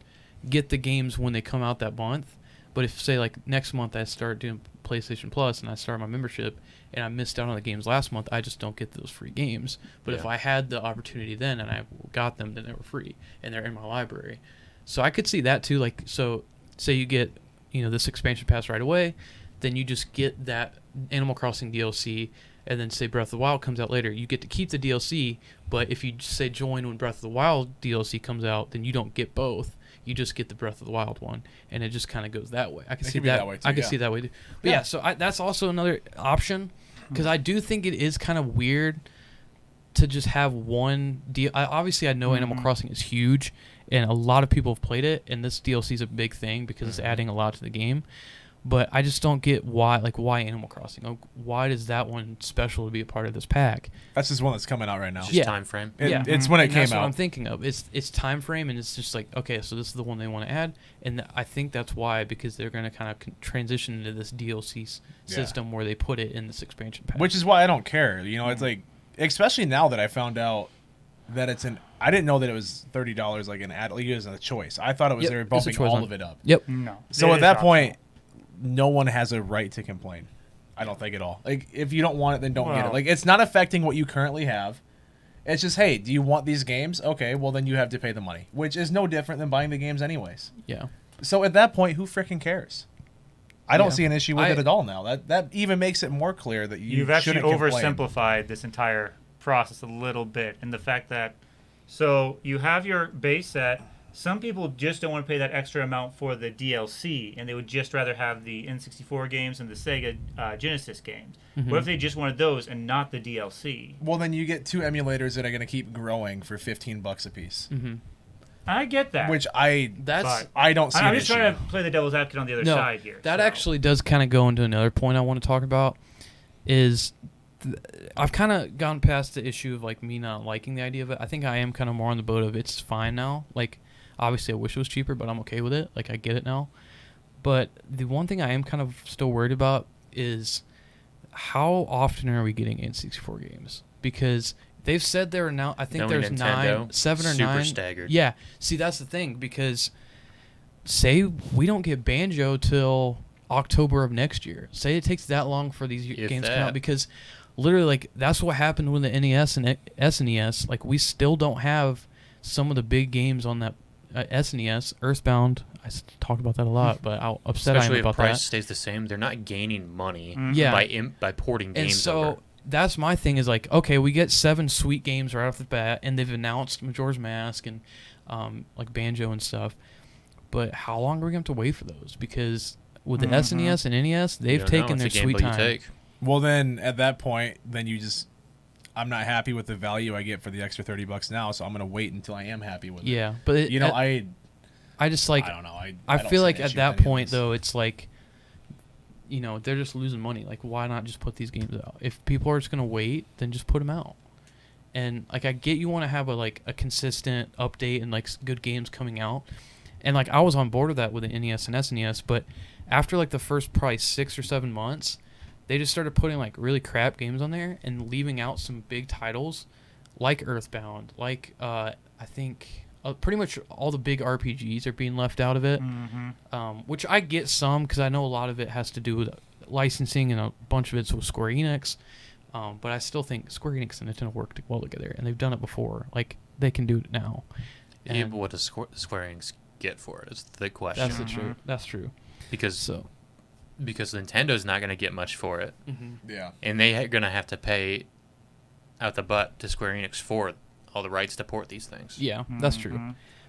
get the games when they come out that month, but if say like next month I start doing PlayStation Plus and I start my membership and I missed out on the games last month, I just don't get those free games. But if Yeah. I had the opportunity then and I got them, then they were free and they're in my library. So I could see that too. Like, so say you get, this expansion pass right away, then you just get that Animal Crossing DLC, and then say Breath of the Wild comes out later. You get to keep the DLC, but if you say join when Breath of the Wild DLC comes out, then you don't get both. You just get the Breath of the Wild one, and it just kind of goes that way. I can It see could be that. that way too, I can yeah. see that way too. But yeah, so that's also another option, because I do think it is kind of weird to just have one deal. Obviously, I know Animal Crossing is huge, and a lot of people have played it, and this DLC is a big thing because it's adding a lot to the game. But I just don't get why Animal Crossing? Like, why is that one special to be a part of this pack? that's just one that's coming out right now. Just Yeah. time frame. It's when it And came that's what I'm out. thinking of. It's time frame, and it's just like, okay, so this is the one they want to add, and I think that's why, because they're going to kind of transition into this DLC system where they put it in this expansion pack. Which is why I don't care. It's like, especially now that I found out that I didn't know that it was $30 like an ad, like it was a choice. I thought it was Yep, they were it's a bumping choice all on- of it up. Yep. No. So It at is that optional. point, no one has a right to complain. I don't think at all. Like, if you don't want it, then don't get it. Well- Like, it's not affecting what you currently have. It's just, hey, do you want these games? Okay, well then you have to pay the money, which is no different than buying the games anyways. Yeah. So at that point, who freaking cares? I don't Yeah. see an issue with it at all now. That even makes it more clear that You've actually shouldn't complain. oversimplified this entire process a little bit, in the fact that, so you have your base set. Some people just don't want to pay that extra amount for the DLC, and they would just rather have the N64 games and the Sega Genesis games. What if they just wanted those and not the DLC? Well, then you get two emulators that are going to keep growing for $15 a piece, I get that. which That's But I don't see. I'm an just issue. trying to play the devil's advocate on the other no, side here. that so. actually does kind of go into another point I want to talk about. Is I've kind of gone past the issue of like me not liking the idea of it. I think I am kind of more on the boat of it's fine now. Like, obviously I wish it was cheaper, but I'm okay with it. Like, I get it now. But the one thing I am kind of still worried about is how often are we getting N64 games? Because they've said there are now, I think Knowing there's Nintendo, 7 or super 9. staggered. Yeah. See, that's the thing, because say we don't get Banjo till October of next year. Say it takes that long for these If games to come that. out, because literally, like, that's what happened with the NES and SNES. Like, we still don't have some of the big games on that SNES. Earthbound, I talked about that a lot, but how upset Especially I am if about price that. stays the same, they're not gaining money Yeah. by porting And games so over. that's my thing, is like, okay, we get 7 sweet games right off the bat, and they've announced Majora's Mask and like Banjo and stuff. But how long are we going to have to wait for those? Because with the SNES and NES, You they've don't know. taken their It's a sweet gamble you time. take. Well, then at that point, then I'm not happy with the value I get for the extra $30 now, so I'm gonna wait until I am happy with it. Yeah, but I just like I don't know. I don't feel see like an at issue that with any of point this. though, it's like, they're just losing money. Like, why not just put these games out? If people are just gonna wait, then just put them out. And like, I get you want to have a consistent update and like good games coming out, and like I was on board with that with the NES and SNES, but after like the first probably 6 or 7 months, they just started putting like really crap games on there and leaving out some big titles like Earthbound, like I think pretty much all the big RPGs are being left out of it, which I get some, because I know a lot of it has to do with licensing and a bunch of it's with Square Enix, but I still think Square Enix and Nintendo work well together, and they've done it before. Like, they can do it now. Yeah, And but what does Square Enix get for it is the question. that's the true. That's true. because So. Nintendo's not going to get much for it, Yeah. and they're going to have to pay out the butt to Square Enix for all the rights to port these things. Yeah, that's true. So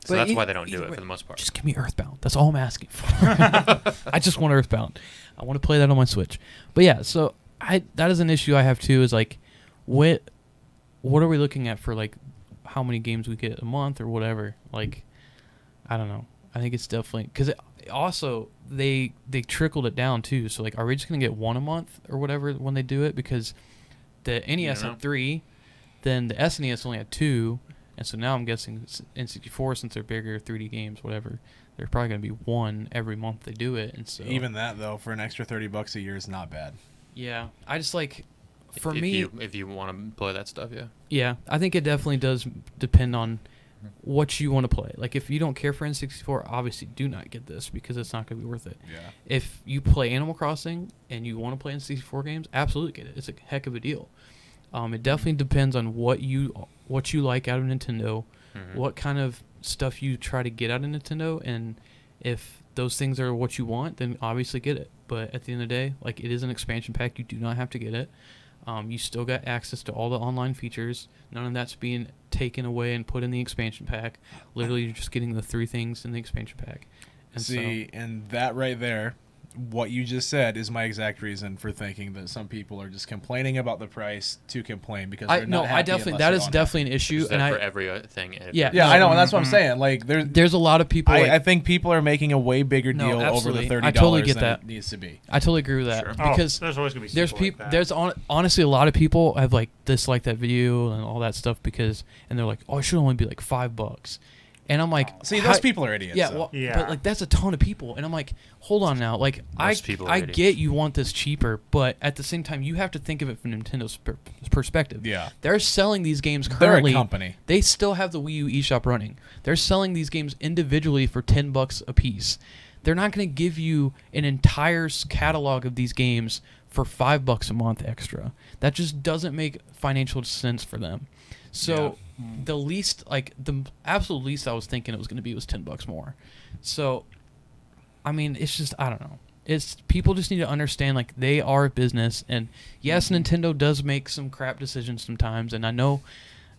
But that's either- why they don't do either it way, for the most part. Just give me Earthbound. That's all I'm asking for. I just want Earthbound. I want to play that on my Switch. But yeah, so that is an issue I have too. Is like, what are we looking at for like how many games we get a month or whatever? Like, I don't know. I think it's definitely, because also they trickled it down too. So like, are we just gonna get one a month or whatever when they do it? Because the NES had 3, then the SNES only had 2, and so now I'm guessing N64, since they're bigger 3D games, whatever, they're probably gonna be 1 every month they do it. And so even that though, for an extra $30 a year is not bad. Yeah, I just like, for if me, if you want to play that stuff, yeah, I think it definitely does depend on what you want to play. Like, if you don't care for N64, obviously do not get this because it's not going to be worth it. Yeah. If you play Animal Crossing and you want to play N64 games, absolutely get it. It's a heck of a deal. It definitely depends on what you like out of Nintendo, what kind of stuff you try to get out of Nintendo, and if those things are what you want, then obviously get it. But at the end of the day, like, it is an expansion pack. You do not have to get it. You still got access to all the online features. None of that's being taken away and put in the expansion pack. Literally, you're just getting the 3 things in the expansion pack. And see, and that right there, what you just said is my exact reason for thinking that some people are just complaining about the price to complain because they're not happy. That is definitely an issue. and for everything. Yeah, I know, and that's what I'm saying. Like, there's a lot of people. I think people are making a way bigger deal over the $30 I totally get than that. it needs to be. I totally agree with that because there's always gonna be there's people. honestly a lot of people have like disliked that video and all that stuff and they're like, oh, it should only be like $5. And I'm like, see, those people are idiots. Yeah, so. well, but like that's a ton of people, and I'm like, hold on now, like I get you want this cheaper, but at the same time, you have to think of it from Nintendo's perspective. Yeah, they're selling these games currently. They're a company. They still have the Wii U eShop running. They're selling these games individually for $10 a piece. They're not going to give you an entire catalog of these games for $5 a month extra. That just doesn't make financial sense for them. So the absolute least I was thinking it was going to be was $10 more. So, I mean, it's just, I don't know. It's people just need to understand, like, they are a business, and yes, Nintendo does make some crap decisions sometimes, and I know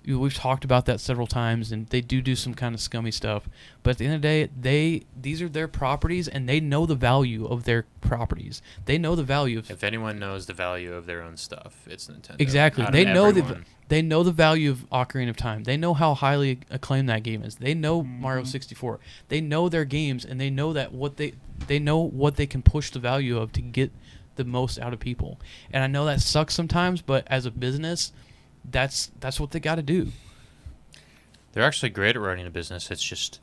we've talked about that several times, and they do some kind of scummy stuff. But at the end of the day, these are their properties, and they know the value of their properties. They know the value of. If anyone knows the value of their own stuff, it's Nintendo. Exactly. They know the value of Ocarina of Time. They know how highly acclaimed that game is. They know Mario 64. They know their games, and they know that they know what they can push the value of to get the most out of people. And I know that sucks sometimes, but as a business, that's what they got to do. They're actually great at running a business. It's just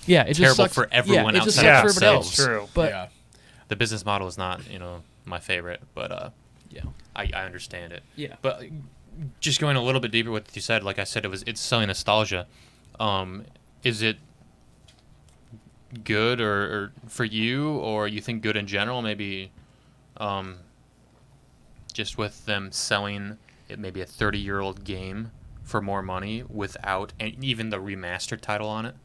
it terrible just sucks for everyone it just outside sucks of for everybody themselves. else. True. But the business model is not, my favorite, but I understand it. Yeah. But just going a little bit deeper with what you said, like I said, it's selling nostalgia. Is it good or for you, or you think good in general? Maybe just with them selling it, maybe a 30-year-old game for more money without even the remastered title on it.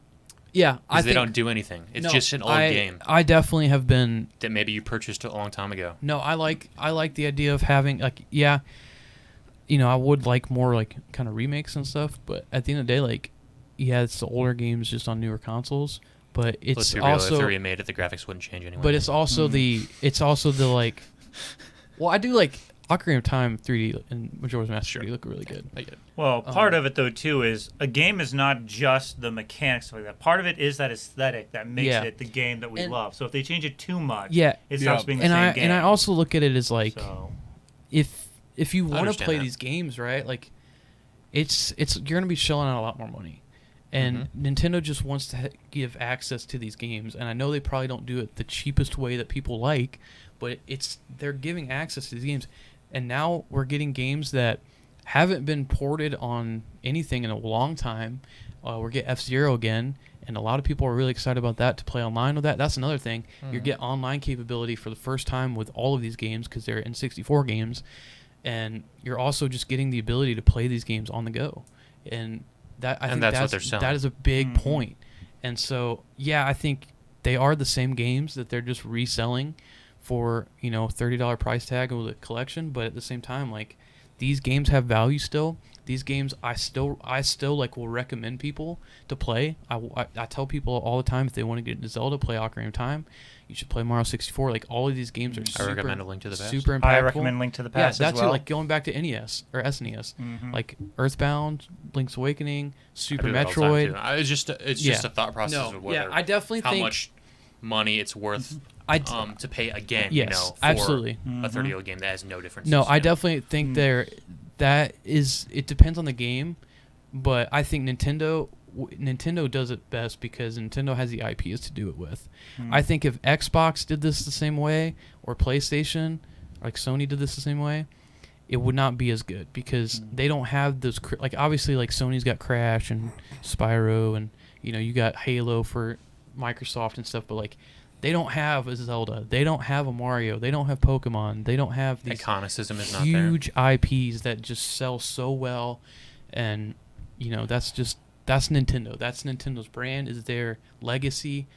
Yeah, they don't do anything. It's just an old game. I definitely have been that maybe you purchased a long time ago. No, I like the idea of having I would like more like kind of remakes and stuff, but at the end of the day, like, it's the older games just on newer consoles, but it's Let's be real, also if they remade it, the graphics wouldn't change anyway. But it's also the like, well, I do like Ocarina of Time 3D and Majora's Mask 3D look really good. I get it. Well, part of it, though, too, is a game is not just the mechanics like that. Part of it is that aesthetic that makes it the game that we love. So if they change it too much, it stops being the same game. And I also look at it as, like, if you want to play that. these games, right, like, it's you're going to be shelling out a lot more money. And Nintendo just wants to give access to these games. And I know they probably don't do it the cheapest way that people like, but they're giving access to these games. And now we're getting games that haven't been ported on anything in a long time. We're getting F-Zero again, and a lot of people are really excited about that, to play online with that. That's another thing. You get online capability for the first time with all of these games because they're N64 games. And you're also just getting the ability to play these games on the go. And I think that's what they're selling. That is a big point. And so, I think they are the same games that they're just reselling for, $30 price tag with a collection, but at the same time, like, these games have value still. These games I still like will recommend people to play. I tell people all the time, if they want to get into Zelda, play Ocarina of Time. You should play Mario 64. Like, all of these games are super. I recommend A Link to the Past. Super impactful. I recommend Link to the Past as well. Too, like going back to NES or SNES, like Earthbound, Link's Awakening, Super Metroid. It's just a thought process of whether I definitely how think much money it's worth to pay again. Yes, for absolutely. a 30-year-old game that has no difference. No, I definitely think it depends on the game, but I think Nintendo does it best because Nintendo has the IPs to do it with. I think if Xbox did this the same way, or PlayStation, like Sony did this the same way, it would not be as good because they don't have those like obviously like Sony's got Crash and Spyro and you got Halo for Microsoft and stuff, but like they don't have a Zelda, they don't have a Mario, they don't have Pokemon, they don't have these iconicism is not huge IPs that just sell so well, and that's Nintendo. That's Nintendo's brand, is their legacy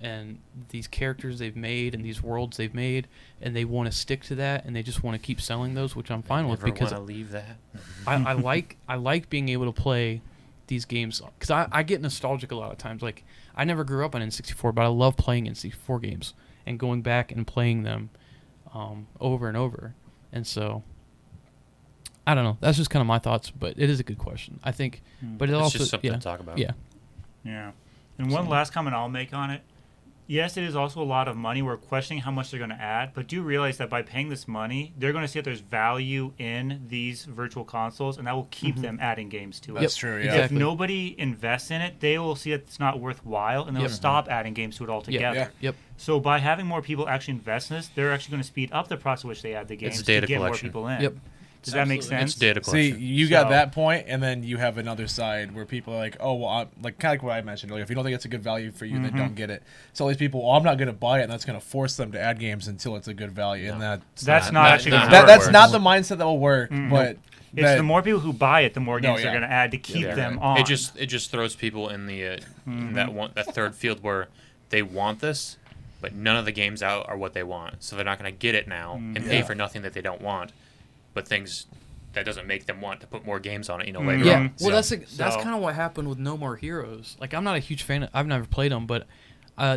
and these characters they've made and these worlds they've made, and they want to stick to that, and they just want to keep selling those, which I'm fine with because want to leave that. I like being able to play these games because I get nostalgic a lot of times. Like I never grew up on N64, but I love playing N64 games and going back and playing them over and over. And so I don't know. That's just kind of my thoughts, but it is a good question. I think, but It's also just something to talk about. Yeah. Yeah. And one last comment I'll make on it. Yes, it is also a lot of money. We're questioning how much they're going to add, but do realize that by paying this money, they're going to see that there's value in these virtual consoles, and that will keep them adding games to it. That's true, yeah. Exactly. If nobody invests in it, they will see that it's not worthwhile, and they'll stop adding games to it altogether. Yeah. Yep. So by having more people actually invest in this, they're actually going to speed up the process in which they add the games data to get collection. more people in. Yep. Does that make Absolutely. sense? It's data See, collection. you got So- that point, and then you have another side where people are like, oh, well, like kind of like what I mentioned earlier. If you don't think it's a good value for you, then don't get it. So all these people, well, I'm not going to buy it, and that's going to force them to add games until it's a good value. And That's not actually not going how to it that's works. not the mindset that will work. But It's the more people who buy it, the more No, games yeah. they're going to add to keep Yeah, them right. on. It just throws people in the in that third field where they want this, but none of the games out are what they want, so they're not going to get it now and pay for nothing that they don't want, but things that doesn't make them want to put more games on it, later Yeah, on. well, So- that's kind of what happened with No More Heroes. Like, I'm not a huge fan. I've never played them, but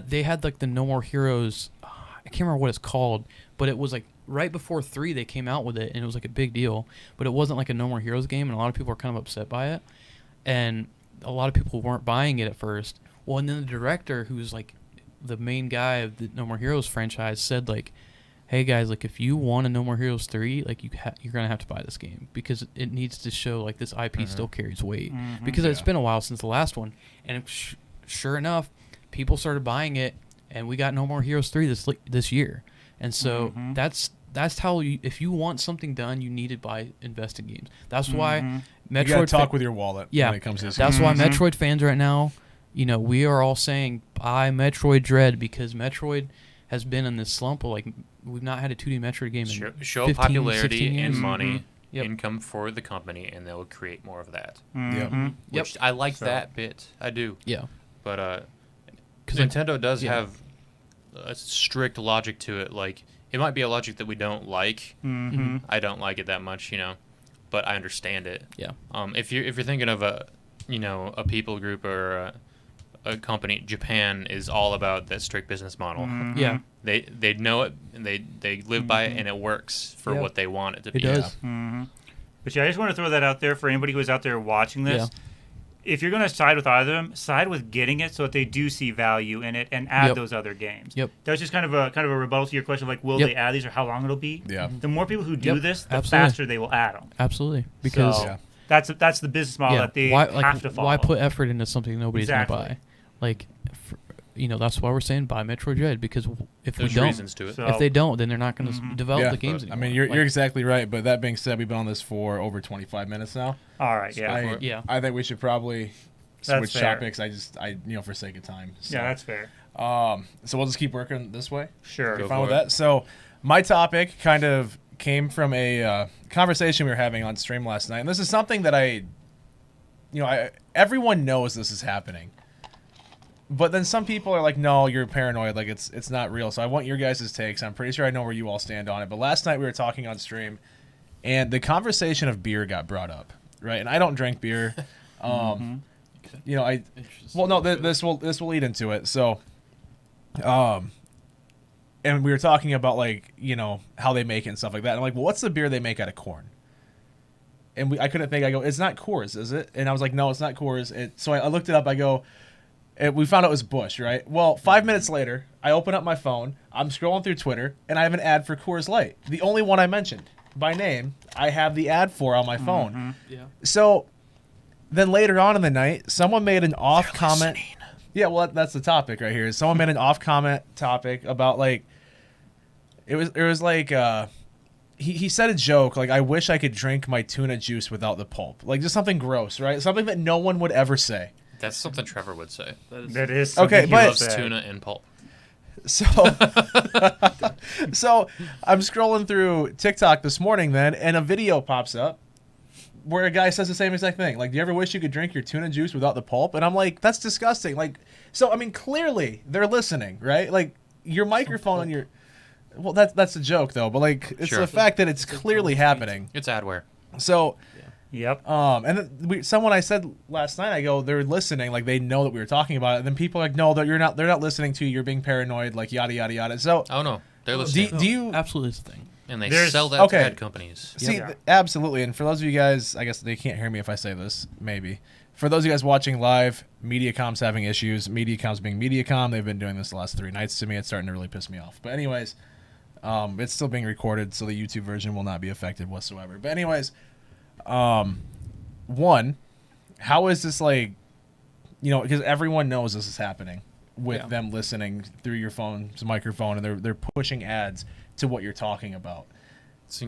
they had like the No More Heroes. I can't remember what it's called, but it was like right before 3 they came out with it, and it was like a big deal. But it wasn't like a No More Heroes game, and a lot of people were kind of upset by it, and a lot of people weren't buying it at first. Well, and then the director, who's like the main guy of the No More Heroes franchise, said like, hey guys, like if you want a No More Heroes 3, like you're gonna have to buy this game because it needs to show like this IP still carries weight because it's been a while since the last one, and sure enough, people started buying it, and we got No More Heroes 3 this year, and so that's how if you want something done, you need to invest in games. That's why Metroid. you got to talk with your wallet when it comes to this. That's why Metroid fans right now, we are all saying buy Metroid Dread because Metroid has been in this slump of like we've not had a 2D Metroid game in show 15, popularity 16 years. and money, Yep. income for the company, and they'll create more of that. Yep. Which I like that bit. I do. Yeah. But 'Cause Nintendo does yeah. have a strict logic to it. Like, it might be a logic that we don't like. I don't like it that much, but I understand it. Yeah. If you're thinking of a people group or a company, Japan is all about that strict business model. Yeah. They know it, and they live by it, and it works for Yeah. what they want it to be. It does. But yeah, I just want to throw that out there for anybody who is out there watching this. Yeah. If you're going to side with either of them, side with getting it so that they do see value in it and add Yep. those other games. Yep. That was just kind of a rebuttal to your question of like, will Yep. they add these or how long it'll be? Yeah. The more people who do Yep. this, the Absolutely. faster they will add them. Absolutely. Because So, that's the business model that they have to follow. why put effort into something nobody's Exactly. gonna buy? Like, that's why we're saying buy Metroid Dread because if There's we don't, reasons to it. So- if they don't, then they're not gonna develop Yeah, the games I anymore. mean, you're Like, exactly right. But that being said, we've been on this for over 25 minutes now. All right, yeah. Yeah. I think we should probably That's switch fair. topics. For sake of time. So, Yeah, that's fair. so we'll just keep working this way. Sure. Go Fine for with it. that. So my topic kind of came from a conversation we were having on stream last night, and this is something that everyone knows this is happening. But then some people are like, no, you're paranoid. Like, it's not real. So I want your guys' takes. I'm pretty sure I know where you all stand on it. But last night we were talking on stream, and the conversation of beer got brought up, right? And I don't drink beer. Well, no, this will lead into it. So, and we were talking about like, how they make it and stuff like that. And I'm like, well, what's the beer they make out of corn? And I couldn't think. I go, it's not Coors, is it? And I was like, no, it's not Coors. So I looked it up. I go, And we found out it was Bush, right? Well, 5 minutes later, I open up my phone. I'm scrolling through Twitter, and I have an ad for Coors Light. The only one I mentioned by name, I have the ad for on my phone. Yeah. So then later on in the night, someone made an off comment. Listening. Yeah, well, that's the topic right here. Someone made an off comment topic about like it was like he said a joke like, I wish I could drink my tuna juice without the pulp. Like just something gross, right? Something that no one would ever say. That's something Trevor would say. That is Okay, something but- he Loves said. tuna and pulp. So so I'm scrolling through TikTok this morning then, and a video pops up where a guy says the same exact thing. Like, do you ever wish you could drink your tuna juice without the pulp? And I'm like, that's disgusting. Like, so I mean, clearly they're listening, right? Like your microphone on your, well, that's a joke though, but like it's Sure. the fact that it's clearly happening. It's adware. So, Yep. and then someone I said last night, I go, they're listening, like they know that we were talking about it. And then people are like, no, they're not listening to you. You're being paranoid, like yada yada yada. So, Oh no, they're do, listening. do you? Absolutely is the thing. And they There's- sell that Okay. to ad companies. See, Yeah. absolutely. And for those of you guys, I guess they can't hear me if I say this, maybe. For those of you guys watching live, Mediacom's having issues. Mediacom's being Mediacom. They've been doing this the last 3 nights to me. It's starting to really piss me off. But anyways, it's still being recorded, so the YouTube version will not be affected whatsoever. But anyways, one, how is this like, because everyone knows this is happening with Yeah. them listening through your phone's microphone, and they're pushing ads to what you're talking about.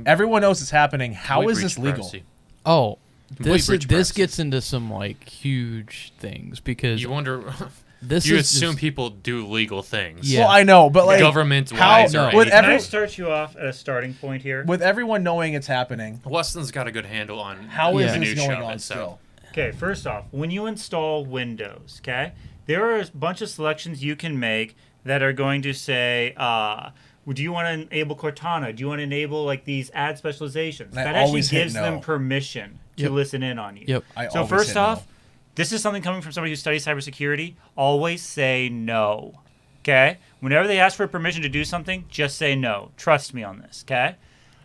Everyone knows it's happening. How Complete is breach this of legal? privacy. Oh, Complete this breach of this privacy. gets into some like huge things because You wonder. this you is assume just- people do legal things. Yeah. Well, I know, but like Government how wise or No. anything. with Can I every start you off at a starting point here? with everyone knowing it's happening, Weston's got a good handle on how is Yeah. this minutia going of on it, so- still? Okay, first off, when you install Windows, okay, there are a bunch of selections you can make that are going to say, do you want to enable Cortana? Do you want to enable like these ad specializations? I That actually always hit gives no. them permission to Yep. listen in on you. Yep. I So always first hit off, no. this is something coming from somebody who studies cybersecurity. Always say no. Okay? Whenever they ask for permission to do something, just say no. Trust me on this, okay?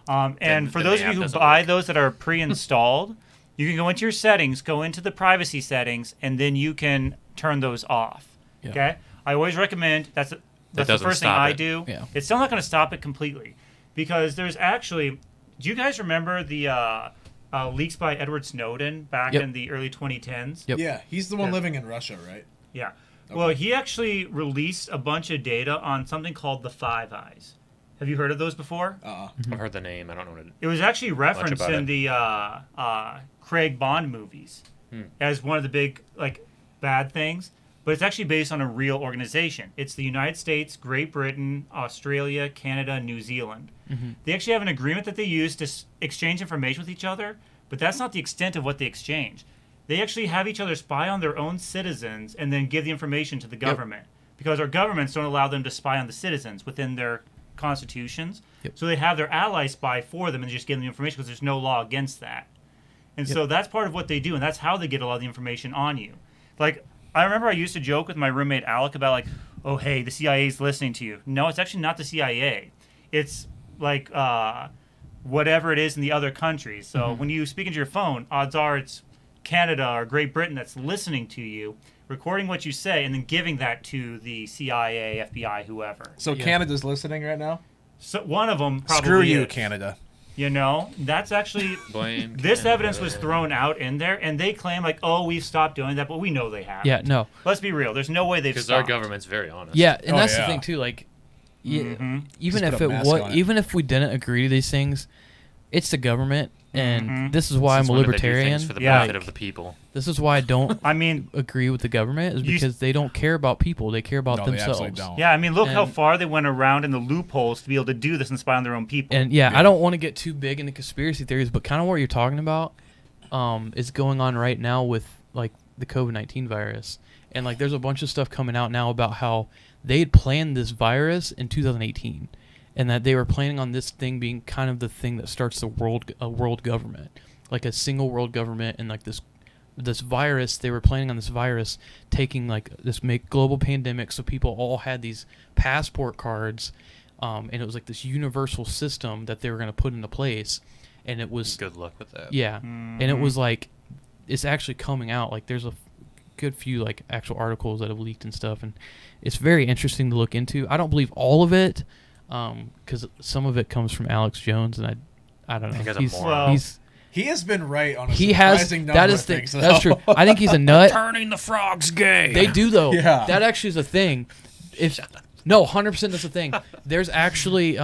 And for then those the of app you who doesn't buy work. those that are pre-installed, you can go into your settings, go into the privacy settings, and then you can turn those off. Yeah. Okay? I always recommend that's the doesn't first thing stop I it. do. Yeah. It's still not going to stop it completely because there's actually. Do you guys remember the leaks by Edward Snowden back Yep. in the early 2010s? Yep. Yeah, he's the one Yeah. living in Russia, right? Yeah. Well, he actually released a bunch of data on something called the Five Eyes. Have you heard of those before? I've heard the name. I don't know what it It was actually referenced about in it. the Craig Bond movies as one of the big like bad things, but it's actually based on a real organization. It's the United States, Great Britain, Australia, Canada, New Zealand. They actually have an agreement that they use to exchange information with each other, but that's not the extent of what they exchange. They actually have each other spy on their own citizens and then give the information to the government because our governments don't allow them to spy on the citizens within their constitutions. Yep. So they have their allies spy for them and just give them the information because there's no law against that. And so that's part of what they do, and that's how they get a lot of the information on you. Like, I remember I used to joke with my roommate Alec about like, oh, hey, the CIA is listening to you. No, it's actually not the CIA. It's like whatever it is in the other countries. So when you speak into your phone, odds are it's Canada or Great Britain that's listening to you, recording what you say, and then giving that to the CIA, FBI, whoever. So Yeah. Canada's listening right now. So one of them probably Screw you, is. Canada. You know, that's actually Blame this Canada. evidence was thrown out in there, and they claim like, oh, we've stopped doing that, but we know they have. Yeah, no. Let's be real. There's no way they've Because our stopped. government's very honest. Yeah, and Oh, that's yeah. the thing too. Like, Mm-hmm. even Just if put a it mask was, on it. even if we didn't agree to these things, it's the government, and Mhm. this is why Since I'm a when did they do things libertarian. for the Yeah. benefit of the people. This is why I don't I mean, agree with the government is You- because they don't care about people; they care about No, they themselves. absolutely don't. yeah, I mean, look how And- far they went around in the loopholes to be able to do this and spy on their own people. And yeah, I don't want to get too big into conspiracy theories, but kind of what you're talking about is going on right now with like the COVID-19 virus, and like there's a bunch of stuff coming out now about how they had planned this virus in 2018, and that they were planning on this thing being kind of the thing that starts a world government, like a single world government, and like this virus. They were planning on this virus taking like this make global pandemic, so people all had these passport cards. And it was like this universal system that they were going to put into place, and it was Good luck with that. yeah, and it was like it's actually coming out. Like there's a good few like actual articles that have leaked and stuff, and it's very interesting to look into. I don't believe all of it, because some of it comes from Alex Jones, and I don't know. That guy's a moron. He's He has been right on a he has surprising number that of is the things. that's though. true. I think he's a nut. Turning the frogs gay. They do though. Yeah. That actually is a thing. If no, 100% that's a thing. There's actually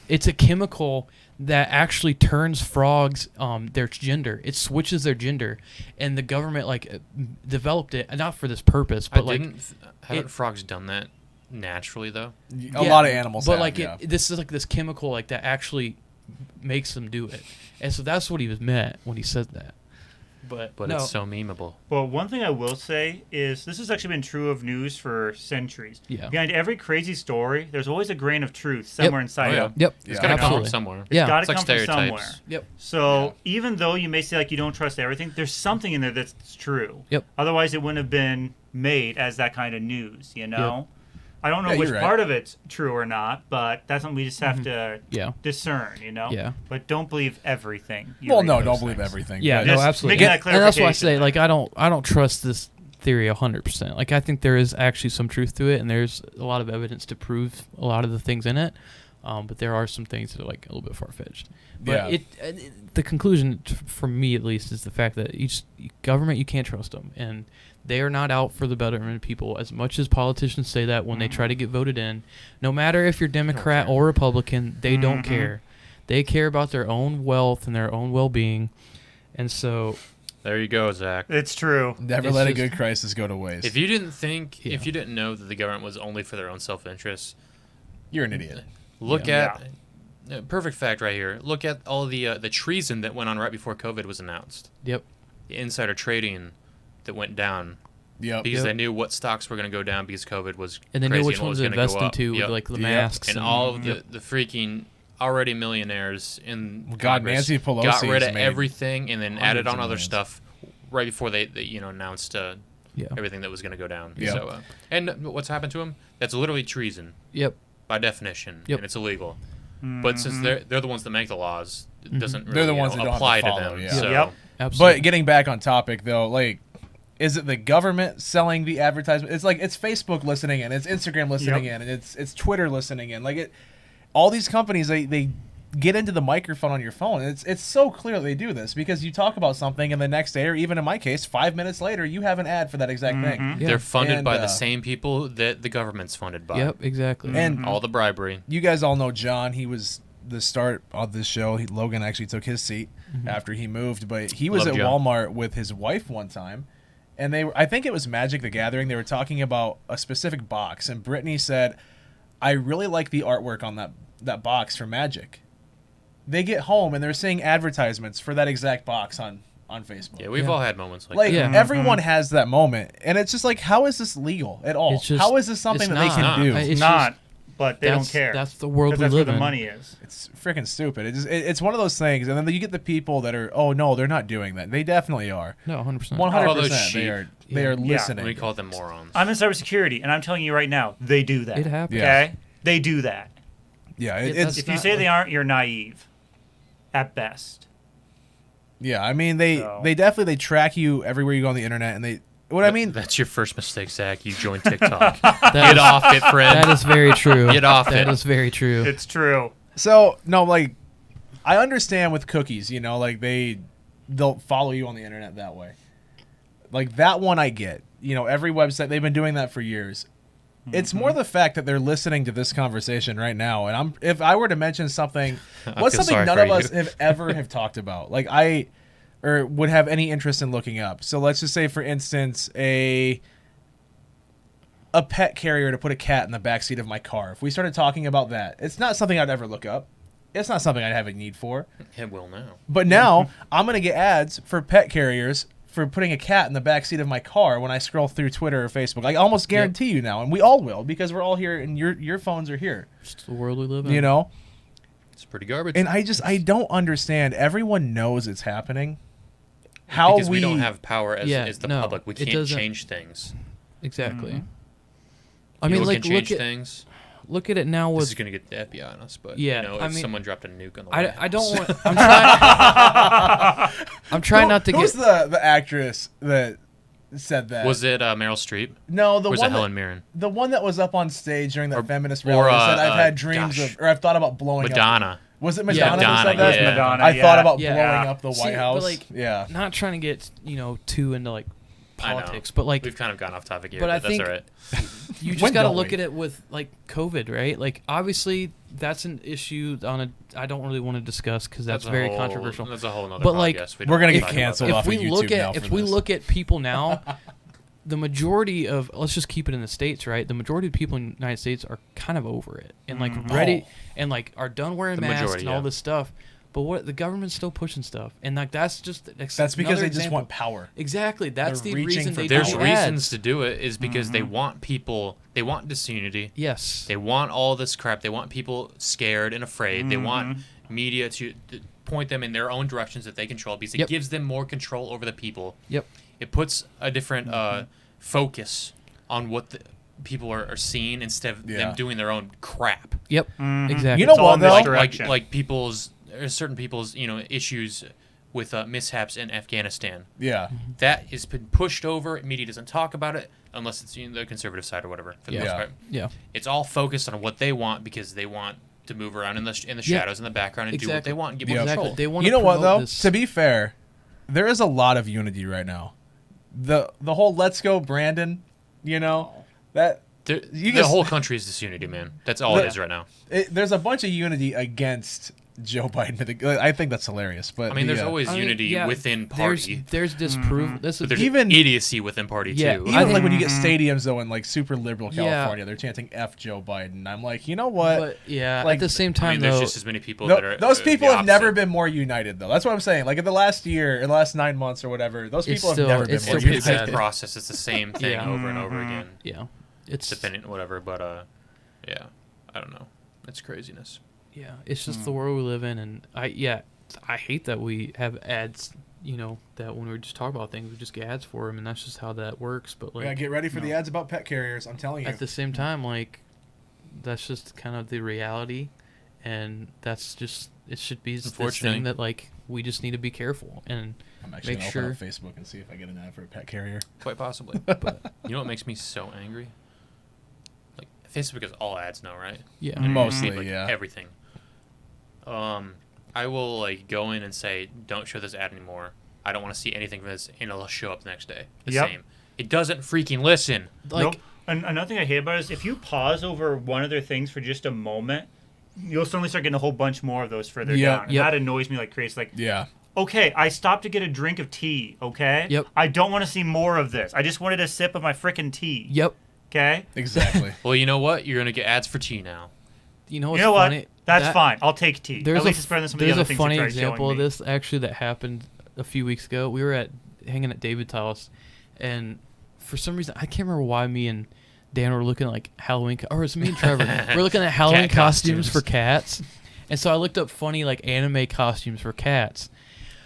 it's a chemical that actually turns frogs their gender. It switches their gender, and the government like developed it not for this purpose, but like haven't frogs done that naturally though? A lot of animals but have, like yeah. this is like this chemical like that actually makes them do it, and so that's what he was meant when he said that. But no. It's so memeable. Well, one thing I will say is this has actually been true of news for centuries. Yeah. Behind every crazy story, there's always a grain of truth somewhere inside Oh, it. Yep. It's Yeah. got to come Absolutely. from somewhere. Yeah. Got to It's like come from stereotypes. somewhere. Yep. So even though you may say like you don't trust everything, there's something in there that's true. Yep. Otherwise, it wouldn't have been made as that kind of news. You know. I don't know Yeah, which you're right. part of it's true or not, but that's something we just have to Yeah. discern. You know. Yeah. But don't believe everything. you Well, read no, those don't believe things. everything. Yeah, but- no, Just absolutely. making that And that's why I say, clarification. like, I don't trust this theory 100%. Like, I think there is actually some truth to it, and there's a lot of evidence to prove a lot of the things in it. But there are some things that are like a little bit far fetched. But Yeah. the conclusion, for me at least, is the fact that each government you can't trust them, and they are not out for the betterment of people. As much as politicians say that when they try to get voted in, no matter if you're Democrat or Republican, they don't care. They care about their own wealth and their own well-being, and so There you go, Zach. It's true. Never It's let a just- good crisis go to waste. If you didn't think, Yeah. if you didn't know that the government was only for their own self-interest, You're an idiot. look Yeah. at perfect fact right here. Look at all the treason that went on right before COVID was announced. yep, The insider trading that went down Yep. because they knew what stocks were going to go down because COVID was and they crazy knew which and what ones was to gonna invest go up. into Yep. with like the Yep. masks and all of the freaking already millionaires in God, Congress Nancy Pelosi got rid has of made everything and then added hundreds on of other millions. stuff right before they announced yeah, everything that was going to go down. Yep. So and what's happened to them? That's literally treason yep, by definition, Yep. and it's illegal. But since they're the ones that make the laws, it doesn't really They're the ones that don't have to apply follow, them. yeah. So Yep. absolutely. But getting back on topic though, like, is it the government selling the advertisement? It's like it's Facebook listening in, it's Instagram listening in, and it's Twitter listening in. Like it, all these companies they get into the microphone on your phone. It's so clear they do this because you talk about something and the next day, or even in my case, 5 minutes later, you have an ad for that exact thing. Yeah. they're funded And, by the same people that the government's funded by. Yep, exactly. And All the bribery. you guys all know John. He was the start of this show. Logan actually took his seat after he moved, but he was Love at John. Walmart with his wife one time, and I think it was Magic the Gathering. They were talking about a specific box, and Brittany said, "I really like the artwork on that box for Magic." They get home and they're seeing advertisements for that exact box on Facebook. Yeah, we've Yeah. all had moments like Like that. Yeah. everyone has that moment, and it's just like, how is this legal at all? It's just- How is this something it's that they not. can do? It's It's just- not, but they don't that's- care. that's the world 'Cause we that's live where the in. money is. It's freaking stupid. It's one of those things, and then you get the people that are, oh no, they're not doing that. They definitely are. No, 100%. 100%. those They sheep. are. They are Yeah. listening. We call them morons. I'm in cybersecurity, and I'm telling you right now, they do that. It happens. Yeah. Okay, they do that. Yeah, It- it's If you not say they like- aren't, you're naive. At best. yeah. I mean, they So- definitely they track you everywhere you go on the internet, and they. What I mean, That's your first mistake, Zach. You joined TikTok. That Get is- off it, friend. That is very true. Get off That it. is very true. It's true. so no, like, I understand with cookies, you know, like they'll follow you on the internet that way. Like that one, I get. You know, every website they've been doing that for years. It's more the fact that they're listening to this conversation right now, and if I were to mention something, I what's feel something sorry none for of us you. have ever have talked about, like or would have any interest in looking up. So let's just say, for instance, a pet carrier to put a cat in the backseat of my car. If we started talking about that, it's not something I'd ever look up. It's not something I'd have a need for. It will now. But now I'm gonna get ads for pet carriers for putting a cat in the backseat of my car when I scroll through Twitter or Facebook. I almost guarantee you now, and we all will, because we're all here and your phones are here. It's the world we live in. You know? It's pretty garbage. And I don't understand. Everyone knows it's happening. How because we don't have power as the no, public. We it can't doesn't- change things. Exactly. I People mean, like can change things. look at it now This is with. going to get the FBI on us, but Yeah, you know, I if mean, someone dropped a nuke on the White I don't House- want. I'm trying. I'm trying not to Who's get. the actress that said that. Was it Meryl Streep? No, the Or was one it Helen Mirren? the one that was up on stage during that Or- feminist or, rally said, "I've had gosh. dreams of, or I've thought about blowing up." Madonna. Was it Yeah, Madonna? who said Madonna, that? yeah. Madonna, I thought yeah. about Yeah. blowing up the See, White House. but like, yeah. not trying to get too into like I know. politics, but like We've kind of gone off topic here, but but, I that's think- all right. you When just got to don't look we? at it with like COVID, right? Like obviously that's an issue on a I don't really want to discuss because that's a very whole- controversial. That's a whole nother But, like, podcast. We're gonna don't get talk about canceled that. off if of we YouTube look now at for if we this. look at people now, the majority of let's just keep it in the States, right? The majority of people in the United States are kind of over it and like ready and like are done wearing The masks majority, and all yeah. this stuff. But what the government's still pushing stuff, and like that's just That's because another they just example. want power. Exactly. That's They're the reaching reason for they There's do power. reasons ads. to do it is because they want people, they want disunity. Yes. They want all this crap. They want people scared and afraid. They want media to point them in their own directions that they control because it Yep. gives them more control over the people. Yep. It puts a different focus on what the people are seeing instead of Yeah. them doing their own crap. Yep. Exactly. You know It's all what, though? Like misdirection. people's certain people's issues with mishaps in Afghanistan. Yeah. That has been pushed over. Media doesn't talk about it unless it's the conservative side or whatever. For the Yeah. most part, Yeah. it's all focused on what they want because they want to move around in the shadows in the background and do what they want and give more Yep. control. Exactly. They want You know what though? This. To be fair, there is a lot of unity right now. The whole "Let's go, Brandon," that The can whole country is disunity, man. That's all it is right now. there's a bunch of unity against Joe Biden. I think that's hilarious. But I mean, there's the, always I mean, unity yeah, within party. There's disprove. This But is there's Even- idiocy within party Yeah, too. even I like think- when you get stadiums though in like super liberal Yeah. California, they're chanting "F Joe Biden." I'm like, you know what? but yeah. like, at the same I time, mean, there's though, just as many people that are Those people the have never opposite. been more united though. That's what I'm saying. Like in the last year, in the last 9 months or whatever, those It's people still- have never been it's more still It's pretty a united. bad. process. It's the same thing Yeah. over and over again, yeah, it's depending whatever. But yeah, I don't know. It's craziness. yeah, it's just the world we live in, and I hate that we have ads. That when we just talk about things, we just get ads for them, and that's just how that works. But We gotta like get ready for the ads about pet carriers. I'm telling you. at the same time, like that's just kind of the reality, and that's just it should be this Unfortunately. thing that like we just need to be careful and I'm actually make gonna open sure. up Facebook and see if I get an ad for a pet carrier. Quite possibly. But you know what makes me so angry? Like Facebook is all ads now, right? Yeah, Mostly, Like, yeah. everything. I will like go in and say, "Don't show this ad anymore. I don't want to see anything from this," and it'll show up the next day. The Yep. same. It doesn't freaking listen. like Nope. And another thing I hate about it is if you pause over one of their things for just a moment, you'll suddenly start getting a whole bunch more of those further Yep. down. And Yep. that annoys me like crazy. Like, Yeah. okay, I stopped to get a drink of tea, okay? Yep. I don't want to see more of this. I just wanted a sip of my frickin' tea, yep. okay? Exactly. Well, you know what? You're gonna get ads for tea now. You know what's You know what? funny? That's That- fine. I'll take tea. There's At least it's better than some of the there's other a things funny they tried example showing of me. this actually that happened a few weeks ago. We were hanging at David's house, and for some reason I can't remember why me and Dan were looking at like Halloween, or it was me and Trevor. We're looking at Halloween Cat costumes costumes. for cats, and so I looked up funny like anime costumes for cats.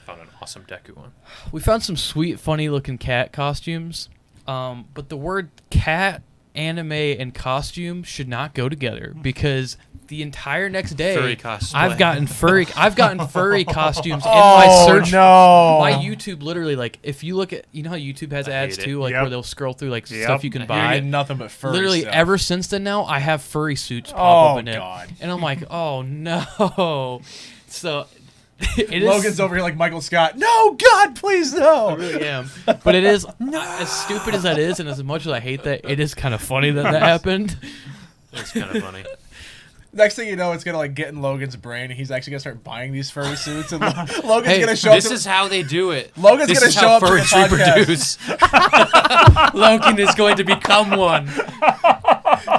Found an awesome Deku one. We found some sweet, funny looking cat costumes, but the word cat, anime, and costume should not go together because the entire next day Furry costume. I've gotten furry costumes in my search. no. My YouTube literally like if you look at how YouTube has I ads hate it. too like Yep. where they'll scroll through like Yep. stuff you can You're buy. getting nothing but furry Literally stuff. ever since then now I have furry suits pop Oh, up in it, God. and I'm like, oh no. So it is. Logan's over here like Michael Scott. No, God, please no. I really am. But it is as stupid as that is, and as much as I hate that, it is kind of funny that happened. It's kind of funny. Next thing you know, it's gonna like get in Logan's brain, and he's actually gonna start buying these furry suits, and Logan's Hey, gonna show up. This is how they do it. Logan's This gonna is show how up to the furries podcast. reproduce. Logan is going to become one.